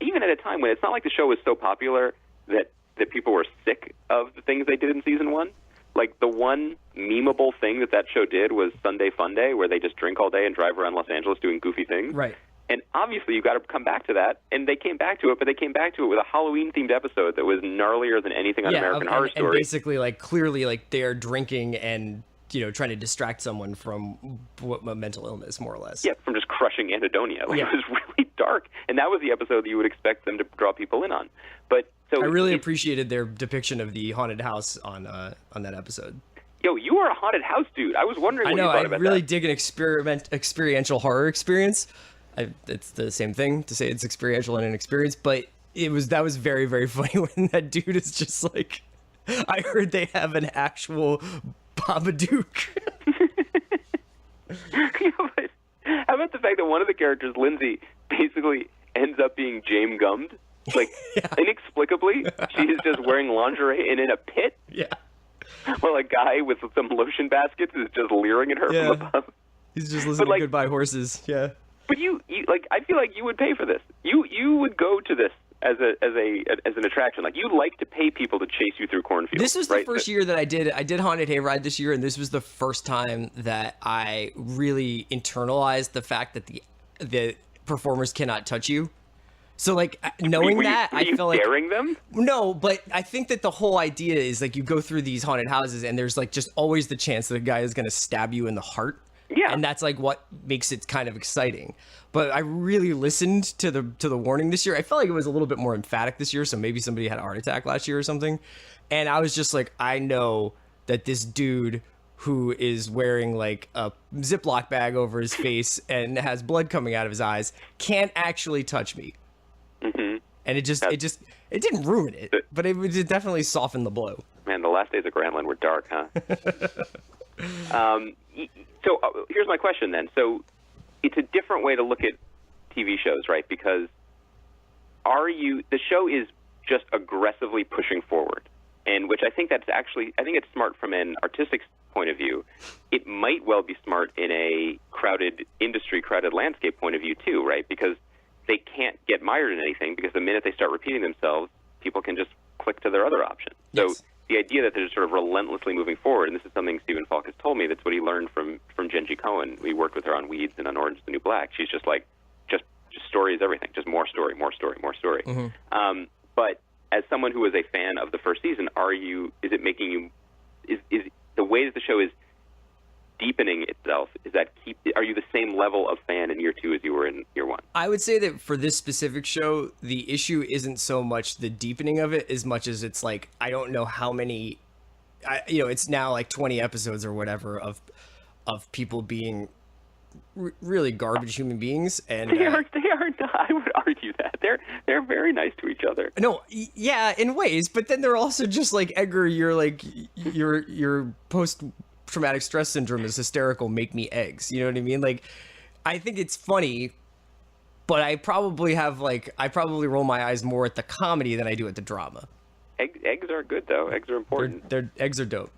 Speaker 3: even at a time when it's not like the show was so popular that that people were sick of the things they did in season 1. Like, the one memeable thing that show did was Sunday Fun Day, where they just drink all day and drive around Los Angeles doing goofy things.
Speaker 2: Right.
Speaker 3: And obviously, you got to come back to that. And they came back to it, but they came back to it with a Halloween-themed episode that was gnarlier than anything on American Horror Story.
Speaker 2: And basically, like, clearly, like, they're drinking and, you know, trying to distract someone from what mental illness, more or less.
Speaker 3: Yeah, from just crushing anhedonia. Like, it was really dark. And that was the episode that you would expect them to draw people in on. But so
Speaker 2: I really appreciated their depiction of the haunted house on that episode.
Speaker 3: Yo, you are a haunted house dude. I was wondering what you thought about that.
Speaker 2: I really dig an experiential horror experience. It's the same thing to say it's experiential and an experience, but that was very, very funny when that dude is just like, I heard they have an actual Babadook.
Speaker 3: Yeah, but how about the fact that one of the characters, Lindsay, basically ends up being James Gummed? Like, inexplicably, she is just wearing lingerie and in a pit?
Speaker 2: Yeah.
Speaker 3: While a guy with some lotion baskets is just leering at her from above.
Speaker 2: He's just listening to Goodbye Horses. Yeah.
Speaker 3: But you like, I feel like you would pay for this. You would go to this as an attraction. Like, you like to pay people to chase you through cornfields.
Speaker 2: This was the first year that I did Haunted Hayride this year, and this was the first time that I really internalized the fact that the performers cannot touch you. So, like, knowing that, I felt like...
Speaker 3: daring them?
Speaker 2: No, but I think that the whole idea is, like, you go through these haunted houses, and there's, like, just always the chance that a guy is going to stab you in the heart.
Speaker 3: Yeah.
Speaker 2: And that's, like, what makes it kind of exciting. But I really listened to the warning this year. I felt like it was a little bit more emphatic this year, so maybe somebody had a heart attack last year or something. And I was just like, I know that this dude who is wearing, like, a Ziploc bag over his face and has blood coming out of his eyes can't actually touch me. Mm-hmm. And it didn't ruin it, but it definitely softened the blow.
Speaker 3: Man, the last days of Grantland were dark, huh? So here's my question then. So it's a different way to look at TV shows, right? Because the show is just aggressively pushing forward, and which I think it's smart from an artistic point of view. It might well be smart in a crowded landscape point of view too, right? Because they can't get mired in anything, because the minute they start repeating themselves, people can just click to their other option.
Speaker 2: Yes.
Speaker 3: So the idea that they're sort of relentlessly moving forward, and this is something Stephen Falk has told me, that's what he learned from Genji Cohen. We worked with her on Weeds and on Orange is the New Black. She's just like, just story is everything, just more story, more story, more story. Mm-hmm. But as someone who was a fan of the first season, is the way that the show is deepening itself, are you the same level of fan in year 2 as you were in year 1?
Speaker 2: I would say that for this specific show, the issue isn't so much the deepening of it as much as it's like, I don't know how many, it's now like 20 episodes or whatever of people being really garbage human beings, and
Speaker 3: they are not. I would argue that they're very nice to each other.
Speaker 2: No, yeah, in ways, but then they're also just like, Edgar, you're like your post-traumatic stress syndrome is hysterical, make me eggs, you know what I mean? Like, I think it's funny, but I probably roll my eyes more at the comedy than I do at the drama.
Speaker 3: Eggs are good though. Eggs are important.
Speaker 2: Eggs are dope.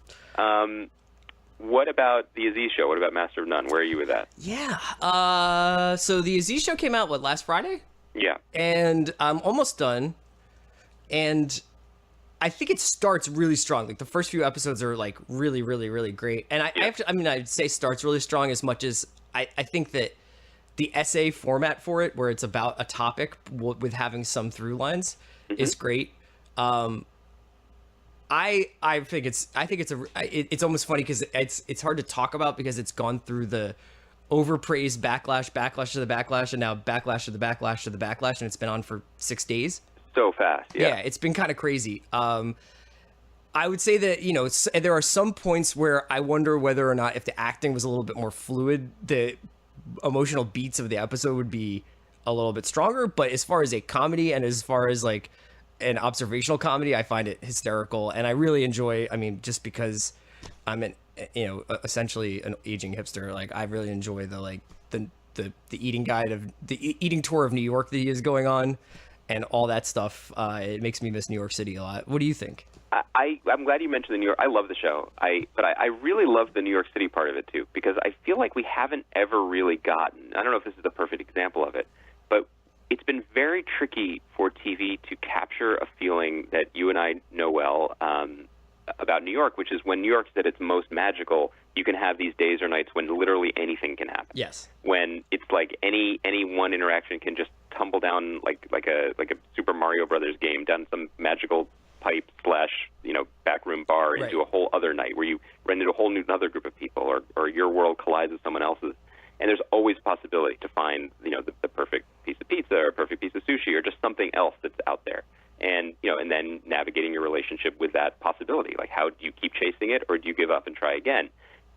Speaker 3: What about the Aziz show? What about Master of None? Where are you with that?
Speaker 2: Yeah. So the Aziz show came out last Friday?
Speaker 3: Yeah. And
Speaker 2: I'm almost done. And I think it starts really strong. Like, the first few episodes are like really, really, really great. And I'd say starts really strong as much as I think that the essay format for it, where it's about a topic with having some through lines, is great. I think it's almost funny because it's hard to talk about because it's gone through the overpraised backlash to the backlash, and now backlash to the backlash to the backlash, and it's been on for 6 days.
Speaker 3: So fast, yeah.
Speaker 2: Yeah, it's been kind of crazy. I would say that, there are some points where I wonder whether or not if the acting was a little bit more fluid, the emotional beats of the episode would be a little bit stronger. But as far as a comedy and as far as like an observational comedy, I find it hysterical, and I really enjoy. I mean, just because I'm essentially an aging hipster, like, I really enjoy the eating guide of the eating tour of New York that he is going on, and all that stuff. It makes me miss New York City a lot. What do you think?
Speaker 3: I'm glad you mentioned the New York. I love the show. But I really love the New York City part of it too, because I feel like we haven't ever really gotten. I don't know if this is the perfect example of it, but it's been very tricky for TV to capture a feeling that you and I know well about New York, which is when New York's at its most magical, you can have these days or nights when literally anything can happen.
Speaker 2: Yes.
Speaker 3: When it's like any one interaction can just tumble down like a Super Mario Brothers game down some magical pipe / backroom bar
Speaker 2: Right.
Speaker 3: into a whole other night where you run into a whole new another group of people or your world collides with someone else's. And there's always possibility to find, the perfect piece of pizza or a perfect piece of sushi or just something else that's out there. And, and then navigating your relationship with that possibility. Like, how do you keep chasing it or do you give up and try again?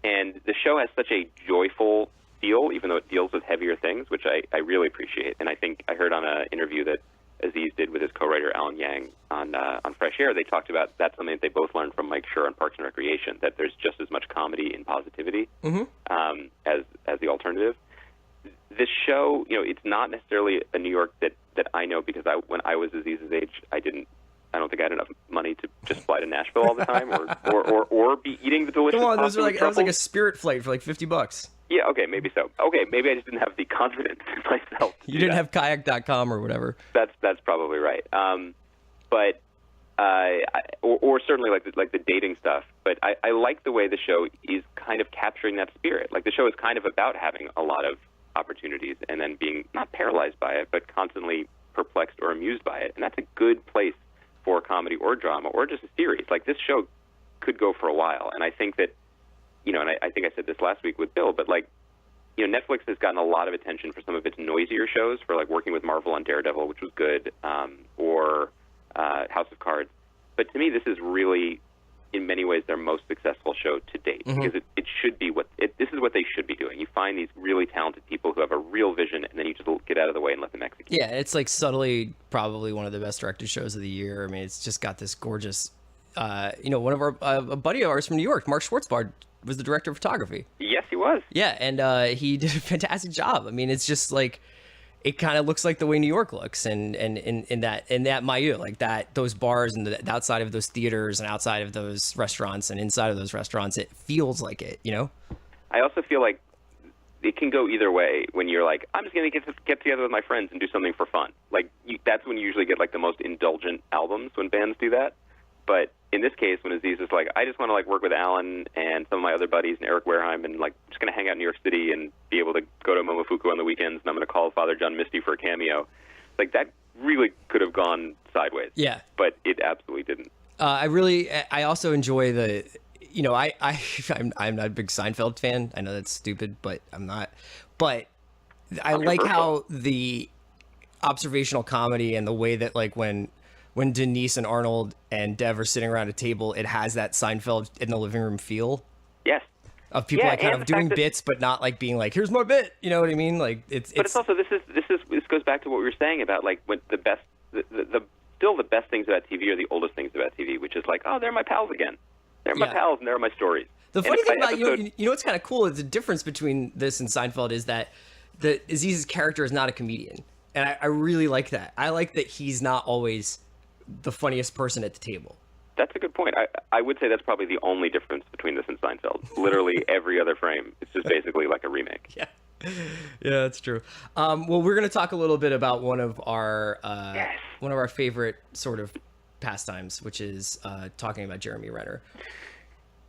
Speaker 3: And the show has such a joyful feel, even though it deals with heavier things, which I really appreciate. And I think I heard on an interview that Aziz did with his co-writer Alan Yang on Fresh Air, they talked about that's something that they both learned from Mike Schur on Parks and Recreation, that there's just as much comedy in positivity as the alternative. This show, it's not necessarily a New York that I know because when I was Aziz's age, I don't think I had enough money to just fly to Nashville all the time or be eating the delicious
Speaker 2: Come on,
Speaker 3: pasta with
Speaker 2: that was like a
Speaker 3: truffles.
Speaker 2: Spirit flight for like $50.
Speaker 3: Yeah, okay, maybe so. Okay, maybe I just didn't have the confidence in myself.
Speaker 2: You didn't have kayak.com or whatever.
Speaker 3: That's probably right. Or certainly like the dating stuff. But I like the way the show is kind of capturing that spirit. Like the show is kind of about having a lot of opportunities and then being not paralyzed by it, but constantly perplexed or amused by it. And that's a good place for comedy or drama or just a series. Like this show could go for a while. And I think that, and I think I said this last week with Bill, but Netflix has gotten a lot of attention for some of its noisier shows, for like working with Marvel on Daredevil, which was good, or House of Cards. But to me, this is really, in many ways, their most successful show to date, because it should be this is what they should be doing. You find these really talented people who have a real vision, and then you just get out of the way and let them execute.
Speaker 2: Yeah, it's like subtly probably one of the best directed shows of the year. I mean, it's just got this gorgeous, one of our a buddy of ours from New York, Mark Schwartzbard, was the director of photography.
Speaker 3: Yes, he was.
Speaker 2: Yeah, and he did a fantastic job. I mean, it's just like it kind of looks like the way New York looks, and in that milieu, like that, those bars and the outside of those theaters and outside of those restaurants and inside of those restaurants, it feels like it,
Speaker 3: I also feel like it can go either way when you're like, I'm just going to get together with my friends and do something for fun. Like that's when you usually get like the most indulgent albums, when bands do that. But in this case, when Aziz is like, I just want to like work with Alan and some of my other buddies and Eric Wareheim and like just going to hang out in New York City and be able to go to Momofuku on the weekends and I'm going to call Father John Misty for a cameo. Like that really could have gone sideways.
Speaker 2: Yeah.
Speaker 3: But it absolutely didn't.
Speaker 2: I also enjoy the, I'm not a big Seinfeld fan. I know that's stupid, but I'm not. But I like how the observational comedy and the way that like when Denise and Arnold and Dev are sitting around a table, it has that Seinfeld in the living room feel.
Speaker 3: Yes.
Speaker 2: Of people like kind of doing
Speaker 3: that,
Speaker 2: bits, but not like being like, here's my bit. You know what I mean? Like it's.
Speaker 3: But it's also this goes back to what we were saying about like when the best things about TV are the oldest things about TV, which is like, oh, they're my pals again. They're my pals and they're my stories.
Speaker 2: The funny thing about you know what's kind of cool is the difference between this and Seinfeld is that Aziz's character is not a comedian, and I really like that. I like that he's not always the funniest person at the table.
Speaker 3: That's a good point. I would say that's probably the only difference between this and Seinfeld. Literally every other frame, it's just basically like a remake.
Speaker 2: Yeah, that's true. Well, we're going to talk a little bit about one of our favorite sort of pastimes, which is talking about Jeremy Renner.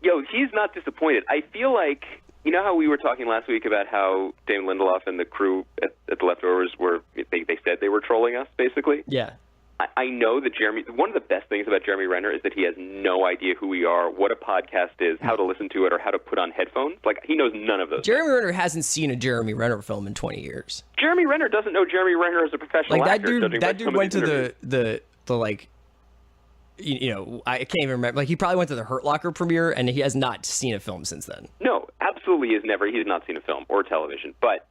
Speaker 3: Yo, he's not disappointed. I feel like, you know how we were talking last week about how Dame Lindelof and the crew at The Leftovers they said they were trolling us, basically?
Speaker 2: Yeah.
Speaker 3: I know that one of the best things about Jeremy Renner is that he has no idea who we are, what a podcast is, how to listen to it, or how to put on headphones. Like, he knows none of those.
Speaker 2: Jeremy Renner hasn't seen a Jeremy Renner film in 20 years.
Speaker 3: Jeremy Renner doesn't know Jeremy Renner as a professional actor.
Speaker 2: That dude went to the like, I can't even remember. Like, he probably went to the Hurt Locker premiere, and he has not seen a film since then.
Speaker 3: No, absolutely he has not seen a film or television. But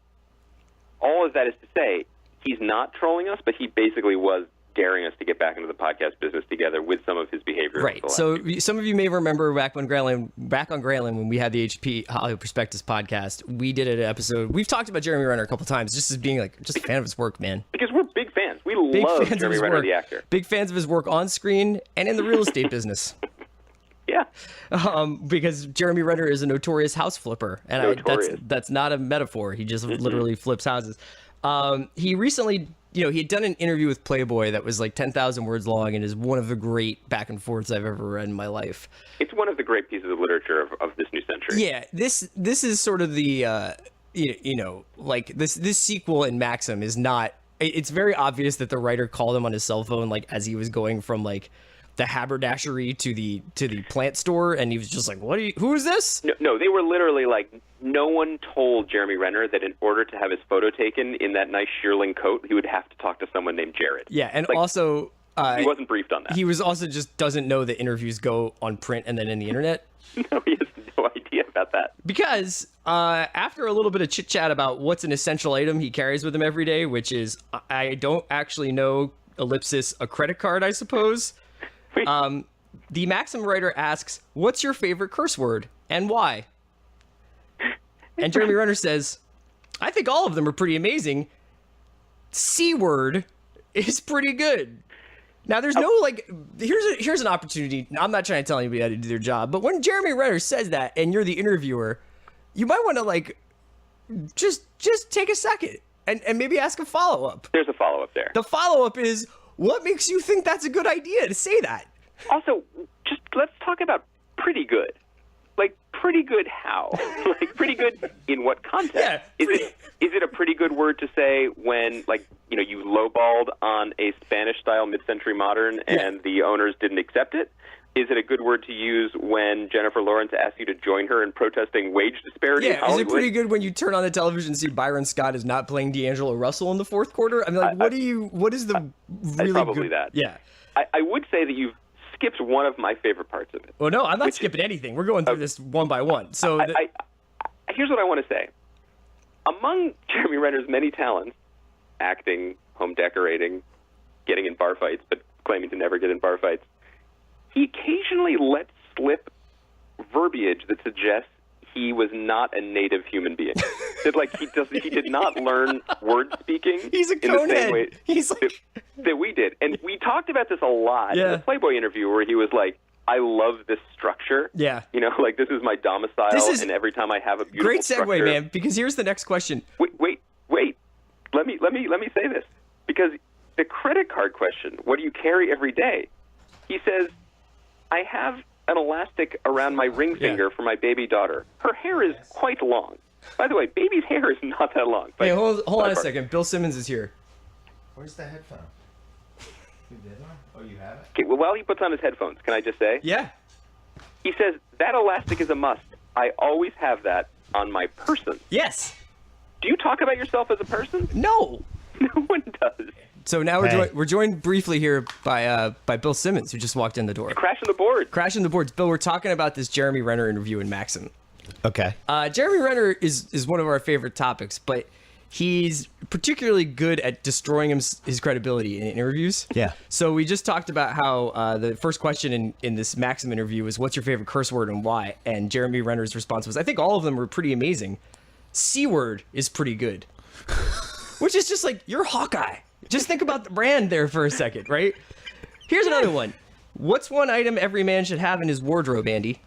Speaker 3: all of that is to say, he's not trolling us, but he basically was daring us to get back into the podcast business together with some of his behavior.
Speaker 2: Right. So some of you may remember back on Grayland when we had the HP Hollywood Perspectives podcast, we did an episode. We've talked about Jeremy Renner a couple times just as being like just a fan of his work, man.
Speaker 3: Because we're big fans. We love Jeremy Renner, the actor.
Speaker 2: Big fans of his work on screen and in the real estate business.
Speaker 3: Yeah.
Speaker 2: Because Jeremy Renner is a notorious house flipper, and
Speaker 3: Notorious.
Speaker 2: that's not a metaphor. He just literally flips houses. He recently, he had done an interview with Playboy that was like 10,000 words long and is one of the great back and forths I've ever read in my life.
Speaker 3: It's one of the great pieces of literature of this new century.
Speaker 2: Yeah, this is sort of the, like this sequel in Maxim is not. It's very obvious that the writer called him on his cell phone, like as he was going from like the haberdashery to the plant store, and he was just like, who is this?
Speaker 3: No, they were literally like, no one told Jeremy Renner that in order to have his photo taken in that nice shearling coat, he would have to talk to someone named Jared.
Speaker 2: Yeah, and also
Speaker 3: he wasn't briefed on that.
Speaker 2: He was also just doesn't know that interviews go on print and then in the internet.
Speaker 3: No, he has no idea about that.
Speaker 2: Because after a little bit of chit chat about what's an essential item he carries with him every day, which is, I don't actually know, ellipsis, a credit card, I suppose. The Maxim writer asks, what's your favorite curse word and why? And Jeremy Renner says, I think all of them are pretty amazing. C-word is pretty good. Now, there's no, like, here's an opportunity. I'm not trying to tell anybody how to do their job, but when Jeremy Renner says that and you're the interviewer, you might want to, like, just take a second and maybe ask a follow-up.
Speaker 3: There's a follow-up there.
Speaker 2: The follow-up is, what makes you think that's a good idea to say that?
Speaker 3: Also, just let's talk about pretty good. Like, pretty good how? Like, pretty good in what context?
Speaker 2: Yeah,
Speaker 3: is it a pretty good word to say when, like, you lowballed on a Spanish-style mid-century modern and the owners didn't accept it? Is it a good word to use when Jennifer Lawrence asked you to join her in protesting wage disparity in Hollywood?
Speaker 2: Is it pretty good when you turn on the television and see Byron Scott is not playing D'Angelo Russell in the fourth quarter? I mean, like, what is the really
Speaker 3: probably
Speaker 2: good?
Speaker 3: That.
Speaker 2: Yeah.
Speaker 3: I would say that you've skipped one of my favorite parts of it.
Speaker 2: Well, no, I'm not skipping anything. We're going through this one by one. So
Speaker 3: here's what I want to say. Among Jeremy Renner's many talents, acting, home decorating, getting in bar fights, but claiming to never get in bar fights, he occasionally lets slip verbiage that suggests he was not a native human being. That, like, he did not learn word speaking.
Speaker 2: He's a
Speaker 3: in the same
Speaker 2: conehead.
Speaker 3: way
Speaker 2: He's like
Speaker 3: that we did. And we talked about this a lot in
Speaker 2: Yeah.
Speaker 3: the Playboy interview where he was like, I love this structure.
Speaker 2: Yeah.
Speaker 3: Like, this is my domicile, and every time I have a beautiful
Speaker 2: great segue,
Speaker 3: structure,
Speaker 2: man, because here's the next question.
Speaker 3: Wait. Let me say this, because the credit card question, what do you carry every day? He says, I have an elastic around my ring finger for my baby daughter. Her hair is quite long. By the way, baby's hair is not that long.
Speaker 2: Hey, hold on a second. Bill Simmons is here.
Speaker 1: Where's the headphone? You did one? Oh, you have it?
Speaker 3: Okay, well, while he puts on his headphones, can I just say?
Speaker 2: Yeah.
Speaker 3: He says, that elastic is a must. I always have that on my person.
Speaker 2: Yes.
Speaker 3: Do you talk about yourself as a person?
Speaker 2: No.
Speaker 3: No one does.
Speaker 2: So now we're joined briefly here by Bill Simmons, who just walked in the door.
Speaker 3: Crashing the board.
Speaker 2: Crashing the boards. Bill, we're talking about this Jeremy Renner interview in Maxim.
Speaker 1: Okay.
Speaker 2: Jeremy Renner is one of our favorite topics, but he's particularly good at destroying his credibility in interviews.
Speaker 1: Yeah.
Speaker 2: So we just talked about how the first question in this Maxim interview was, what's your favorite curse word and why? And Jeremy Renner's response was, I think all of them were pretty amazing. C-word is pretty good. Which is just like, you're Hawkeye. Just think about the brand there for a second, right? Here's another one. What's one item every man should have in his wardrobe, Andy?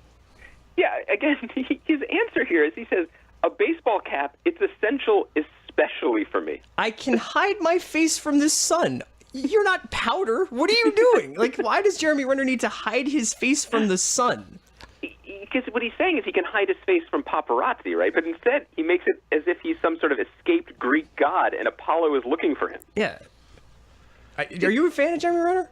Speaker 3: Yeah, again, his answer here is he says, a baseball cap, it's essential especially for me.
Speaker 2: I can hide my face from the sun. You're not powder. What are you doing? Like, why does Jeremy Renner need to hide his face from the sun?
Speaker 3: Because what he's saying is he can hide his face from paparazzi, right? But instead, he makes it as if he's some sort of escaped Greek god and Apollo is looking for him.
Speaker 2: Yeah. Are you a fan of Jeremy Renner?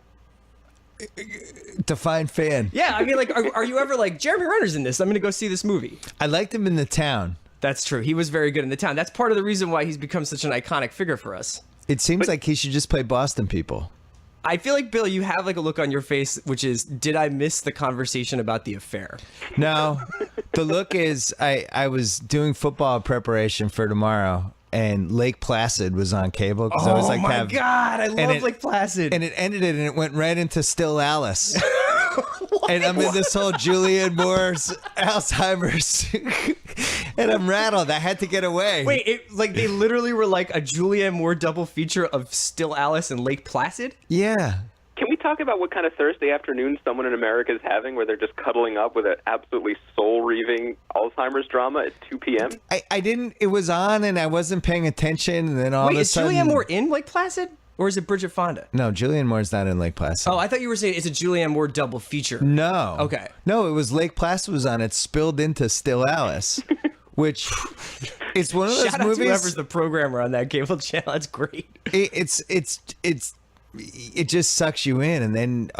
Speaker 1: Define fan.
Speaker 2: Yeah, I mean, like, are you ever like, Jeremy Renner's in this, I'm going to go see this movie?
Speaker 1: I liked him in The Town.
Speaker 2: That's true. He was very good in The Town. That's part of the reason why he's become such an iconic figure for us.
Speaker 1: It seems like he should just play Boston people.
Speaker 2: I feel like, Bill, you have like a look on your face, which is, did I miss the conversation about the affair?
Speaker 1: No, the look is I was doing football preparation for tomorrow, and Lake Placid was on cable.
Speaker 2: Oh
Speaker 1: I was like,
Speaker 2: my God, I love Lake Placid.
Speaker 1: And it ended and it went right into Still Alice. And I'm in this whole Julianne Moore's Alzheimer's, and I'm rattled. I had to get away.
Speaker 2: Wait, they literally were like a Julianne Moore double feature of Still Alice and Lake Placid?
Speaker 1: Yeah.
Speaker 3: Can we talk about what kind of Thursday afternoon someone in America is having where they're just cuddling up with an absolutely soul-reaving Alzheimer's drama at 2 p.m.?
Speaker 1: I didn't. It was on, and I wasn't paying attention, and then all of a sudden...
Speaker 2: Wait, is Julianne Moore in Lake Placid? Or is it Bridget Fonda?
Speaker 1: No, Julianne Moore's not in Lake Placid.
Speaker 2: Oh, I thought you were saying it's a Julianne Moore double feature.
Speaker 1: No.
Speaker 2: Okay.
Speaker 1: No, it was Lake Placid was on. It spilled into Still Alice, which it's one of those
Speaker 2: Shout out
Speaker 1: movies.
Speaker 2: to whoever's the programmer on that cable channel. That's great.
Speaker 1: It just sucks you in, and then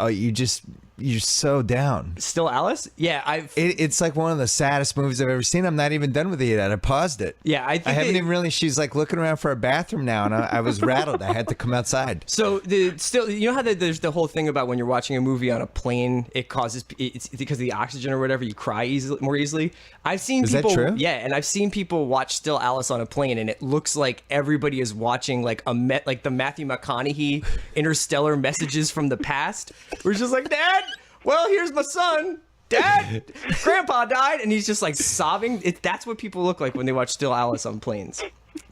Speaker 1: you're so down.
Speaker 2: Still Alice? Yeah,
Speaker 1: It's like one of the saddest movies I've ever seen. I'm not even done with it yet. I paused it.
Speaker 2: Yeah, I
Speaker 1: haven't even really. She's like looking around for a bathroom now, and I was rattled. I had to come outside.
Speaker 2: So you know how there's the whole thing about when you're watching a movie on a plane, it's because of the oxygen or whatever, you cry more easily. I've seen people.
Speaker 1: Is that true?
Speaker 2: Yeah, and I've seen people watch Still Alice on a plane, and it looks like everybody is watching like the Matthew McConaughey Interstellar Messages from the Past. We're just like, Dad. Well, here's my son. Dad, Grandpa died, and he's just like sobbing. That's what people look like when they watch Still Alice on planes.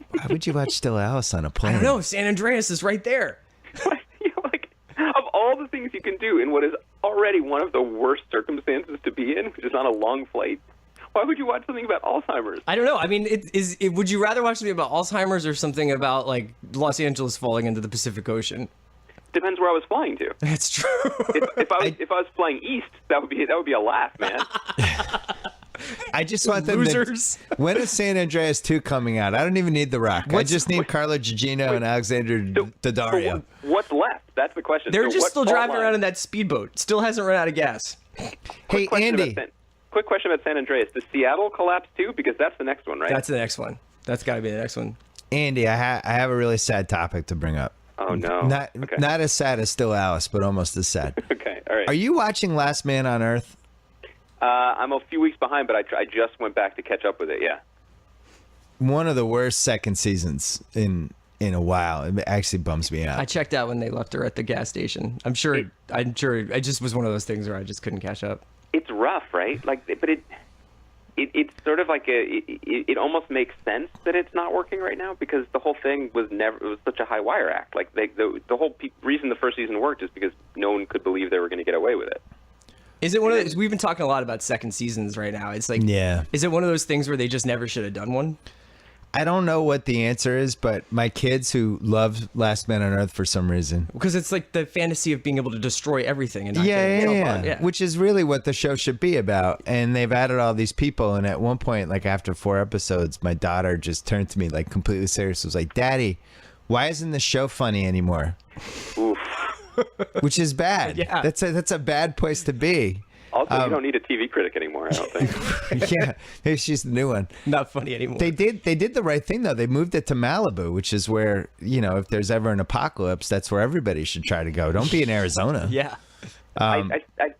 Speaker 1: Why would you watch Still Alice on a plane?
Speaker 2: I don't know. San Andreas is right there.
Speaker 3: Like, of all the things you can do in what is already one of the worst circumstances to be in, which is on a long flight, why would you watch something about Alzheimer's?
Speaker 2: I don't know. I mean, would you rather watch something about Alzheimer's or something about like Los Angeles falling into the Pacific Ocean?
Speaker 3: Depends where I was flying to.
Speaker 2: That's true.
Speaker 3: If I was flying east, that would be a laugh, man.
Speaker 1: I just want them
Speaker 2: Losers.
Speaker 1: When is San Andreas 2 coming out? I don't even need The Rock. I just need Carla Gugino and Alexander Daddario.
Speaker 3: So what's left? That's the question.
Speaker 2: They're
Speaker 3: So
Speaker 2: just
Speaker 3: what
Speaker 2: still
Speaker 3: fault
Speaker 2: driving
Speaker 3: line?
Speaker 2: around in that speedboat. Still hasn't run out of gas.
Speaker 1: Hey, Andy.
Speaker 3: Quick question about San Andreas. Does Seattle collapse too? Because that's the next one, right?
Speaker 2: That's the next one. That's got to be the next one.
Speaker 1: Andy, I have a really sad topic to bring up.
Speaker 3: Oh, no.
Speaker 1: Not as sad as Still Alice, but almost as sad.
Speaker 3: Okay, all right.
Speaker 1: Are you watching Last Man on Earth?
Speaker 3: I'm a few weeks behind, but I just went back to catch up with it, yeah.
Speaker 1: One of the worst second seasons in a while. It actually bums me out.
Speaker 2: I checked out when they left her at the gas station. I'm sure it just was one of those things where I just couldn't catch up.
Speaker 3: It's rough, right? Like, but it's sort of like it almost makes sense that it's not working right now because the whole thing was such a high wire act. Like the whole reason the first season worked is because no one could believe they were going to get away with it.
Speaker 2: Is it one of those, we've been talking a lot about second seasons right now. It's like,
Speaker 1: yeah.
Speaker 2: Is it one of those things where they just never should have done one?
Speaker 1: I don't know what the answer is, but my kids who love Last Man on Earth for some reason.
Speaker 2: Because it's like the fantasy of being able to destroy everything and not
Speaker 1: yeah. Which is really what the show should be about. And they've added all these people. And at one point, like after 4 episodes, my daughter just turned to me like completely serious. Was like, Daddy, why isn't the show funny anymore?
Speaker 3: Oof.
Speaker 1: Which is bad.
Speaker 2: Yeah.
Speaker 1: That's a bad place to be.
Speaker 3: Also, you don't need a TV critic anymore, I don't think.
Speaker 1: Yeah, maybe she's the new one.
Speaker 2: Not funny anymore.
Speaker 1: They did the right thing though. They moved it to Malibu, which is where, if there's ever an apocalypse, that's where everybody should try to go. Don't be in Arizona.
Speaker 2: Yeah.
Speaker 3: But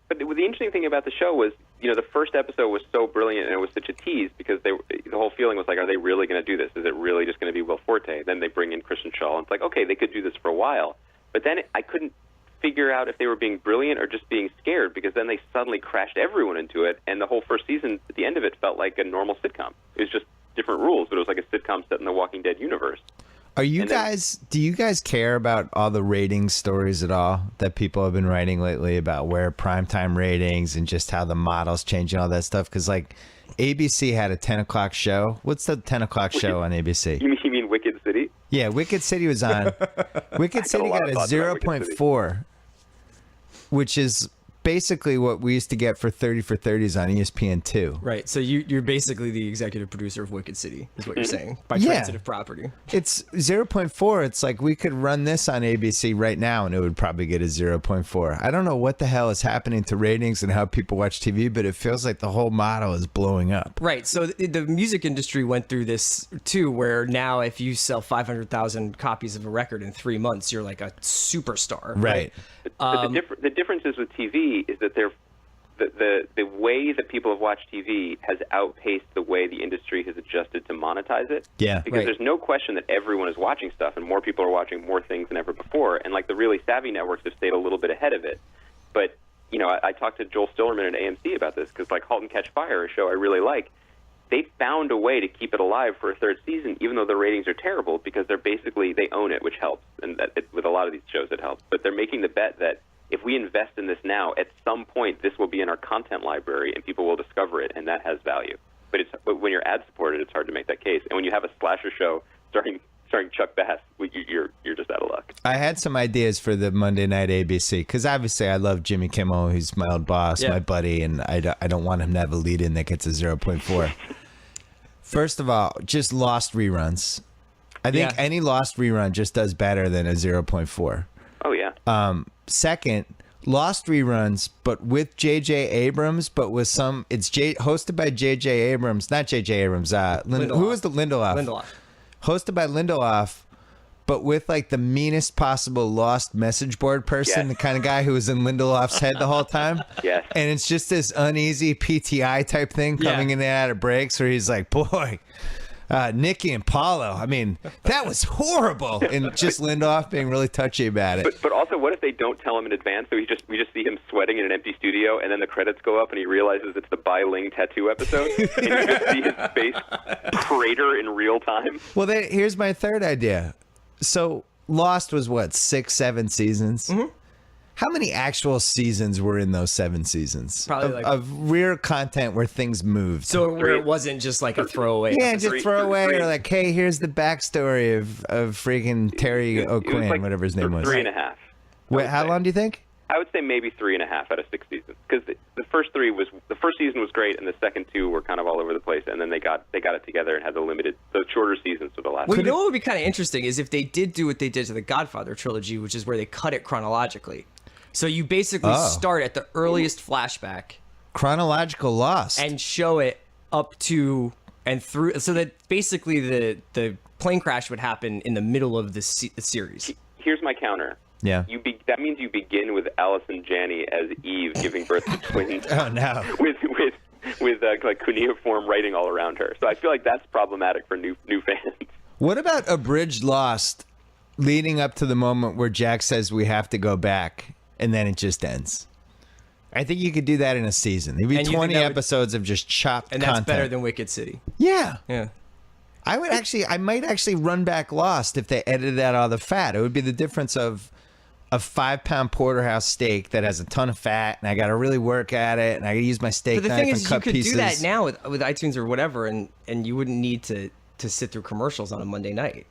Speaker 3: the interesting thing about the show was, the first episode was so brilliant and it was such a tease because the whole feeling was like, are they really going to do this? Is it really just going to be Will Forte? Then they bring in Kristen Schaal and it's like, okay, they could do this for a while. But then I couldn't figure out if they were being brilliant or just being scared because then they suddenly crashed everyone into it and the whole first season at the end of it felt like a normal sitcom. It was just different rules, but it was like a sitcom set in the Walking Dead universe.
Speaker 1: Do you guys care about all the ratings stories at all that people have been writing lately about where primetime ratings and just how the models change and all that stuff? Because like ABC had a 10 o'clock show. What's the 10 o'clock show on ABC?
Speaker 3: You mean Wicked City?
Speaker 1: Yeah, Wicked City was on. Wicked City got a 0.4. Which is basically what we used to get for 30 for 30s on ESPN2.
Speaker 2: Right. So you're basically the executive producer of Wicked City, is what you're saying, by
Speaker 1: Yeah.
Speaker 2: transitive property.
Speaker 1: It's 0.4. It's like we could run this on ABC right now and it would probably get a 0.4. I don't know what the hell is happening to ratings and how people watch TV, but it feels like the whole model is blowing up.
Speaker 2: Right. So the music industry went through this too, where now if you sell 500,000 copies of a record in 3 months, you're like a superstar.
Speaker 1: Right.
Speaker 3: But the differences with TV is that the way that people have watched TV has outpaced the way the industry has adjusted to monetize it.
Speaker 1: Yeah.
Speaker 3: Because
Speaker 2: Right.
Speaker 3: there's no question that everyone is watching stuff and more people are watching more things than ever before. And like the really savvy networks have stayed a little bit ahead of it. But, I talked to Joel Stillerman at AMC about this because like *Halt and Catch Fire*, a show I really like, they found a way to keep it alive for a third season, even though the ratings are terrible, because they own it, which helps. And with a lot of these shows, it helps. But they're making the bet that if we invest in this now, at some point this will be in our content library and people will discover it, and that has value. But when you're ad-supported, it's hard to make that case. And when you have a slasher show starring Chuck Bass, you're just out of luck.
Speaker 1: I had some ideas for the Monday night ABC because obviously I love Jimmy Kimmel, who's my old boss, my buddy, and I don't want him to have a lead-in that gets a 0.4. First of all, just Lost reruns. I think any Lost rerun just does better than a 0.4.
Speaker 3: Oh, yeah.
Speaker 1: Second, Lost reruns, but with J.J. Abrams, but with some, it's hosted by J.J. Abrams, not J.J. Abrams, who was the Lindelof?
Speaker 2: Lindelof.
Speaker 1: Hosted by Lindelof, but with like the meanest possible Lost message board person, the kind of guy who was in Lindelof's head the whole time.
Speaker 3: Yes.
Speaker 1: And it's just this uneasy PTI type thing coming in and out of breaks where he's like, boy, Nikki and Paulo, I mean, that was horrible. And just Lindelof being really touchy about it.
Speaker 3: But also, what if they don't tell him in advance? So we just see him sweating in an empty studio, and then the credits go up, and he realizes it's the Bai Ling tattoo episode, and you just see his face crater in real time.
Speaker 1: Well, here's my third idea. So Lost was what, 6-7 seasons? Mm-hmm. How many actual seasons were in those 7 seasons?
Speaker 2: Probably
Speaker 1: of real content where things moved.
Speaker 2: So where it wasn't just like a throwaway.
Speaker 1: Yeah, just throwaway or like, hey, here's the backstory of freaking Terry O'Quinn,
Speaker 3: like
Speaker 1: whatever his name was.
Speaker 3: 3.5.
Speaker 1: Wait, how long do you think?
Speaker 3: I would say maybe 3.5 out of 6 seasons, because the first season was great, and the second 2 were kind of all over the place, and then they got it together and had the shorter seasons for the last.
Speaker 2: Well, you know what would be kind of interesting is if they did do what they did to the Godfather trilogy, which is where they cut it chronologically. So you basically start at the earliest flashback,
Speaker 1: chronological Lost,
Speaker 2: and show it up to and through, so that basically the plane crash would happen in the middle of the series.
Speaker 3: Here's my counter.
Speaker 1: Yeah.
Speaker 3: That means you begin with Allison Janney as Eve giving birth to twins.
Speaker 1: Oh no.
Speaker 3: With like cuneiform writing all around her. So I feel like that's problematic for new fans.
Speaker 1: What about abridged Lost leading up to the moment where Jack says we have to go back and then it just ends? I think you could do that in a season. There'd be 20 episodes of just chopped
Speaker 2: and
Speaker 1: content.
Speaker 2: That's better than Wicked City.
Speaker 1: Yeah.
Speaker 2: Yeah.
Speaker 1: I might actually run back Lost if they edited out all the fat. It would be the difference of a 5-pound porterhouse steak that has a ton of fat, and I got to really work at it, and I got to use my steak knife and cut pieces.
Speaker 2: You could do that now with iTunes or whatever, and you wouldn't need to sit through commercials on a Monday night.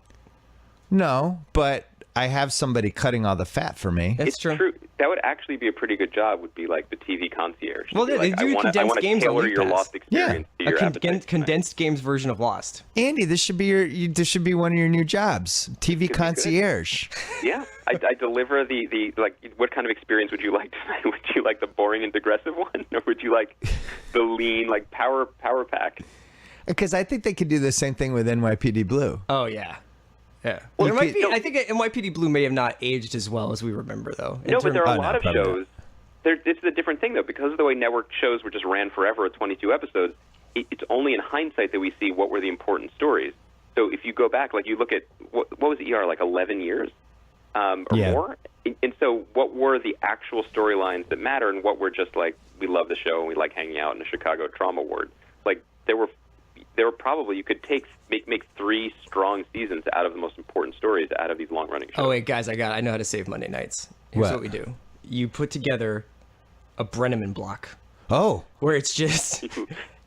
Speaker 1: No, but I have somebody cutting all the fat for me.
Speaker 2: That's
Speaker 3: It's
Speaker 2: true.
Speaker 3: That would actually be a pretty good job. Would be like the TV concierge.
Speaker 2: Well, they do condensed games on
Speaker 3: tailor
Speaker 2: League
Speaker 3: your
Speaker 2: Pass.
Speaker 3: Lost experience to your appetite.
Speaker 2: Condensed games version of Lost.
Speaker 1: Andy, this should be one of your new jobs, TV concierge.
Speaker 3: Yeah, I deliver the like. What kind of experience would you like tonight? Would you like the boring and digressive one, or would you like the lean, like power pack?
Speaker 1: Because I think they could do the same thing with NYPD Blue.
Speaker 2: Oh yeah. Yeah. Well, I think NYPD Blue may have not aged as well as we remember, though.
Speaker 3: No, but there are a lot of shows. It's a different thing, though, because of the way network shows were just ran forever at 22 episodes. It's only in hindsight that we see what were the important stories. So if you go back, like you look at what was ER, like 11 years or more, and so what were the actual storylines that matter, and what were just like we love the show and we like hanging out in a Chicago trauma ward. Like there were probably, you could make 3 strong seasons out of the most important stories out of these long-running shows.
Speaker 2: Oh, wait, guys, I know how to save Monday nights. Here's what we do. You put together a Brenneman block.
Speaker 1: Oh.
Speaker 2: Where it's just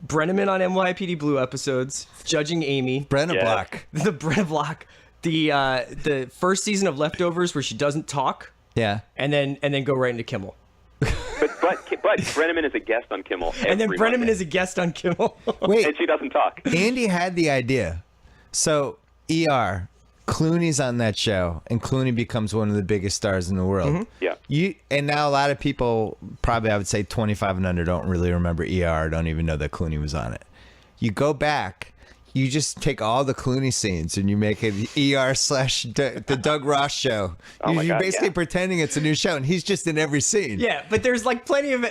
Speaker 2: Brenneman on NYPD Blue episodes, Judging Amy.
Speaker 1: Brenna block.
Speaker 2: The Brenna block. The first season of Leftovers where she doesn't talk.
Speaker 1: Yeah.
Speaker 2: And then go right into Kimmel.
Speaker 3: But Brenneman is a guest on Kimmel.
Speaker 2: And then Brenneman is a guest on Kimmel.
Speaker 1: Wait.
Speaker 3: And she doesn't talk.
Speaker 1: Andy had the idea. So, ER, Clooney's on that show, and Clooney becomes one of the biggest stars in the world.
Speaker 3: Mm-hmm. Yeah.
Speaker 1: And now a lot of people, probably I would say 25 and under, don't really remember ER, don't even know that Clooney was on it. You go back, you just take all the Clooney scenes and you make it ER / the Doug Ross show. You're basically pretending it's a new show, and he's just in every scene.
Speaker 2: Yeah, but there's like plenty of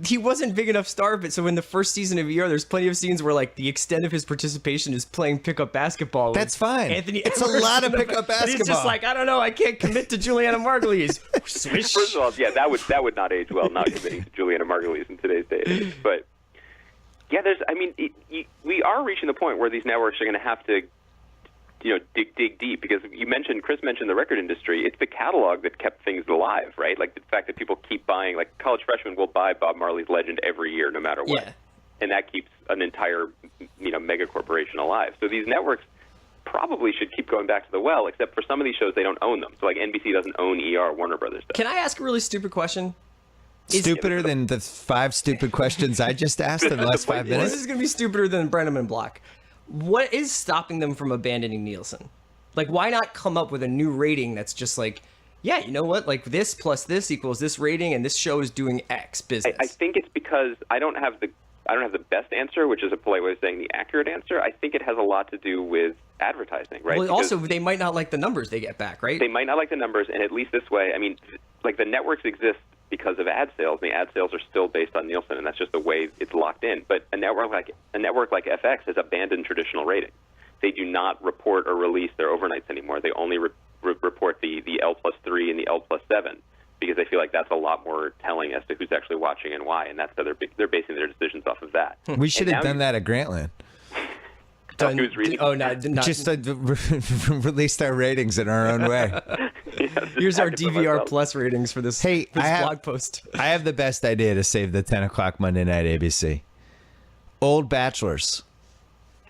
Speaker 2: he wasn't big enough star, but so in the first season of ER, there's plenty of scenes where like the extent of his participation is playing pickup basketball.
Speaker 1: That's fine.
Speaker 2: Anthony,
Speaker 1: it's a lot of pickup basketball.
Speaker 2: He's just like, I don't know, I can't commit to Juliana Margulies. Swish.
Speaker 3: First of all, yeah, that would not age well, not committing to Juliana Margulies in today's day. But yeah, we are reaching the point where these networks are going to have to dig deep, because Chris mentioned the record industry. It's the catalog that kept things alive, right? Like the fact that people keep buying, like college freshmen will buy Bob Marley's Legend every year, no matter what.
Speaker 2: Yeah.
Speaker 3: And that keeps an entire, mega corporation alive. So these networks probably should keep going back to the well, except for some of these shows, they don't own them. So like NBC doesn't own ER, Warner Brothers does.
Speaker 2: Can I ask a really stupid question?
Speaker 1: Stupider than the 5 stupid questions I just asked in the last 5 minutes?
Speaker 2: This is going to be stupider than Brenneman Block. What is stopping them from abandoning Nielsen? Like, why not come up with a new rating that's just like, yeah, you know what? Like, this plus this equals this rating, and this show is doing X business.
Speaker 3: I think it's because I don't have the best answer, which is a polite way of saying the accurate answer. I think it has a lot to do with advertising, right?
Speaker 2: Well,
Speaker 3: because
Speaker 2: also, they might not like the numbers they get back, right?
Speaker 3: They might not like the numbers, and at least this way, like the networks exist because of ad sales, and the ad sales are still based on Nielsen, and that's just the way it's locked in. But a network like FX has abandoned traditional ratings. They do not report or release their overnights anymore. They only report the L+3 and the L+7 because they feel like that's a lot more telling as to who's actually watching and why, and that's how they're basing their decisions off of that.
Speaker 1: We should have done that at Grantland.
Speaker 3: Who's reading?
Speaker 2: Oh, not
Speaker 1: Just released our ratings in our own way.
Speaker 2: Here's our DVR plus ratings for this, blog post.
Speaker 1: I have the best idea to save the 10 o'clock Monday night ABC. Old Bachelors.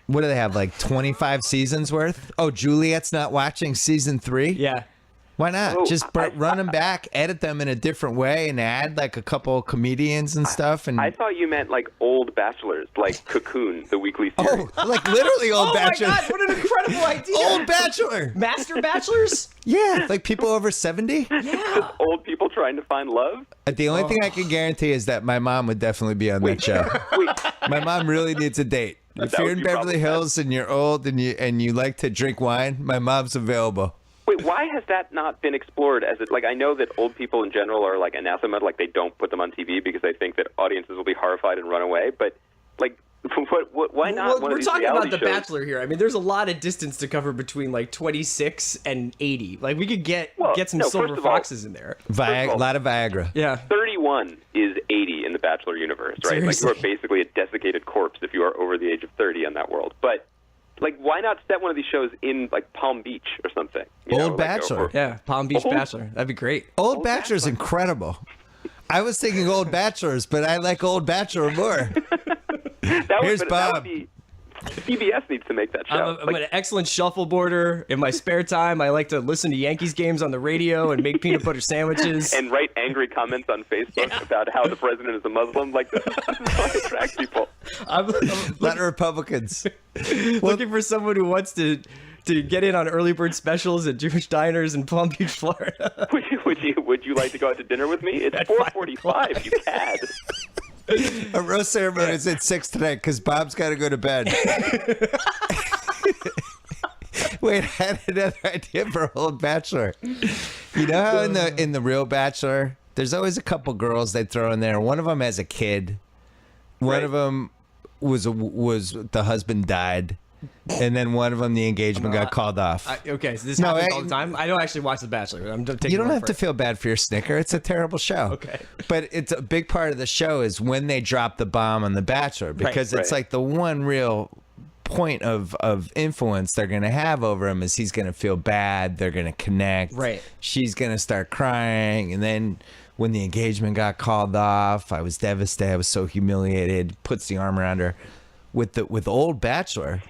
Speaker 1: What do they have, like 25 seasons worth? Oh, Juliet's not watching season 3?
Speaker 2: Yeah.
Speaker 1: Why not?
Speaker 3: Oh,
Speaker 1: Just run them back, edit them in a different way, and add like a couple comedians and stuff. And
Speaker 3: I thought you meant like Old Bachelors, like Cocoon, the weekly series.
Speaker 1: oh, like literally Old Bachelor.
Speaker 2: Oh my God, what an incredible idea!
Speaker 1: Old Bachelor.
Speaker 2: Master Bachelors?
Speaker 1: Yeah, like people over 70.
Speaker 2: Yeah.
Speaker 3: Old people trying to find love.
Speaker 1: The only thing I can guarantee is that my mom would definitely be on that show.
Speaker 3: Wait,
Speaker 1: My mom really needs a date. If
Speaker 3: That
Speaker 1: you're
Speaker 3: would
Speaker 1: in
Speaker 3: be
Speaker 1: Beverly Hills and you're old and you like to drink wine, my mom's available.
Speaker 3: wait, why has that not been explored? I know that old people in general are like anathema, like they don't put them on TV because they think that audiences will be horrified and run away. But like, why not?
Speaker 2: Well,
Speaker 3: one of
Speaker 2: we're
Speaker 3: these
Speaker 2: talking about
Speaker 3: reality
Speaker 2: The
Speaker 3: shows?
Speaker 2: Bachelor here. I mean, there's a lot of distance to cover between like 26 and 80. Like, we could get some silver
Speaker 3: first of all,
Speaker 2: foxes in there.
Speaker 1: A lot of Viagra.
Speaker 2: Yeah.
Speaker 3: 31 is 80 in the Bachelor universe, right?
Speaker 2: Seriously?
Speaker 3: Like, you are basically a desiccated corpse if you are over the age of 30 in that world. But like, why not set one of these shows in like Palm Beach or something?
Speaker 1: Old Bachelor.
Speaker 2: Yeah, Palm Beach
Speaker 3: Old-
Speaker 2: Bachelor. That'd be great.
Speaker 1: Old Bachelor's incredible. I was thinking Old Bachelors, but I like Old Bachelor more. Here's Bob.
Speaker 3: CBS needs to make that show.
Speaker 2: I'm an excellent shuffleboarder. In my spare time, I like to listen to Yankees games on the radio and make peanut butter sandwiches.
Speaker 3: And write angry comments on Facebook about how the president is a Muslim. Like, this is how I attract people.
Speaker 2: I'm
Speaker 1: A lot of Republicans.
Speaker 2: looking for someone who wants to get in on early bird specials at Jewish diners in Palm Beach, Florida.
Speaker 3: Would you like to go out to dinner with me? It's 4:45. You cad.
Speaker 1: A roast ceremony is at 6 tonight because Bob's got to go to bed. Wait, I had another idea for Old Bachelor. You know how in the real Bachelor, there's always a couple girls they throw in there. One of them has a kid. One of them was the husband died. And then one of them, the engagement got called off.
Speaker 2: Okay, so this happens all the time. I don't actually watch The Bachelor. I'm taking
Speaker 1: You don't
Speaker 2: your
Speaker 1: have
Speaker 2: word
Speaker 1: to
Speaker 2: for
Speaker 1: feel bad for your snicker. It's a terrible show.
Speaker 2: Okay.
Speaker 1: But it's a big part of the show is when they drop the bomb on The Bachelor because it's
Speaker 3: right.
Speaker 1: like the one real point of influence they're going to have over him is he's going to feel bad. They're going to connect. Right. She's going to start crying. And then when the engagement got called off, I was devastated. I was so humiliated. Puts the arm around her. With Old Bachelor,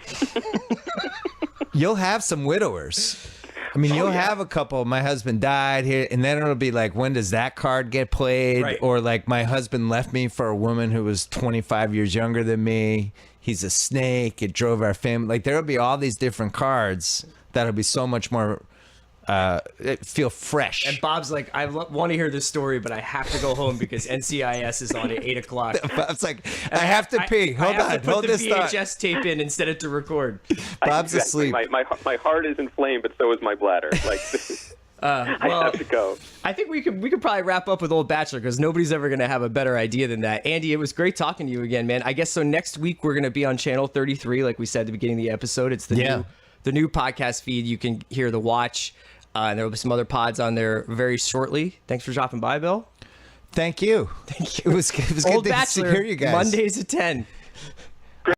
Speaker 1: you'll have some widowers. I mean, you'll have a couple. My husband died here, and then it'll be like, when does that card get played?
Speaker 2: Right.
Speaker 1: Or like, my husband left me for a woman who was 25 years younger than me. He's a snake. It drove our family. Like, there'll be all these different cards that'll be so much more feel fresh.
Speaker 2: And Bob's like, I want to hear this story, but I have to go home because NCIS is on at 8 o'clock.
Speaker 1: Bob's like, I have to pee. Hold on. Hold this thought.
Speaker 2: I have to put the VHS tape in instead of to record.
Speaker 1: Bob's asleep.
Speaker 3: My heart is inflamed, but so is my bladder. Like, I have to go.
Speaker 2: I think we could probably wrap up with Old Bachelor because nobody's ever going to have a better idea than that. Andy, it was great talking to you again, man. I guess so. Next week we're going to be on channel 33, like we said at the beginning of the episode. It's the new podcast feed. You can hear The Watch. And there will be some other pods on there very shortly. Thanks for dropping by, Bill.
Speaker 1: Thank you.
Speaker 2: Thank you.
Speaker 1: It was good
Speaker 2: Old
Speaker 1: to
Speaker 2: Bachelor,
Speaker 1: hear you guys.
Speaker 2: Mondays at 10.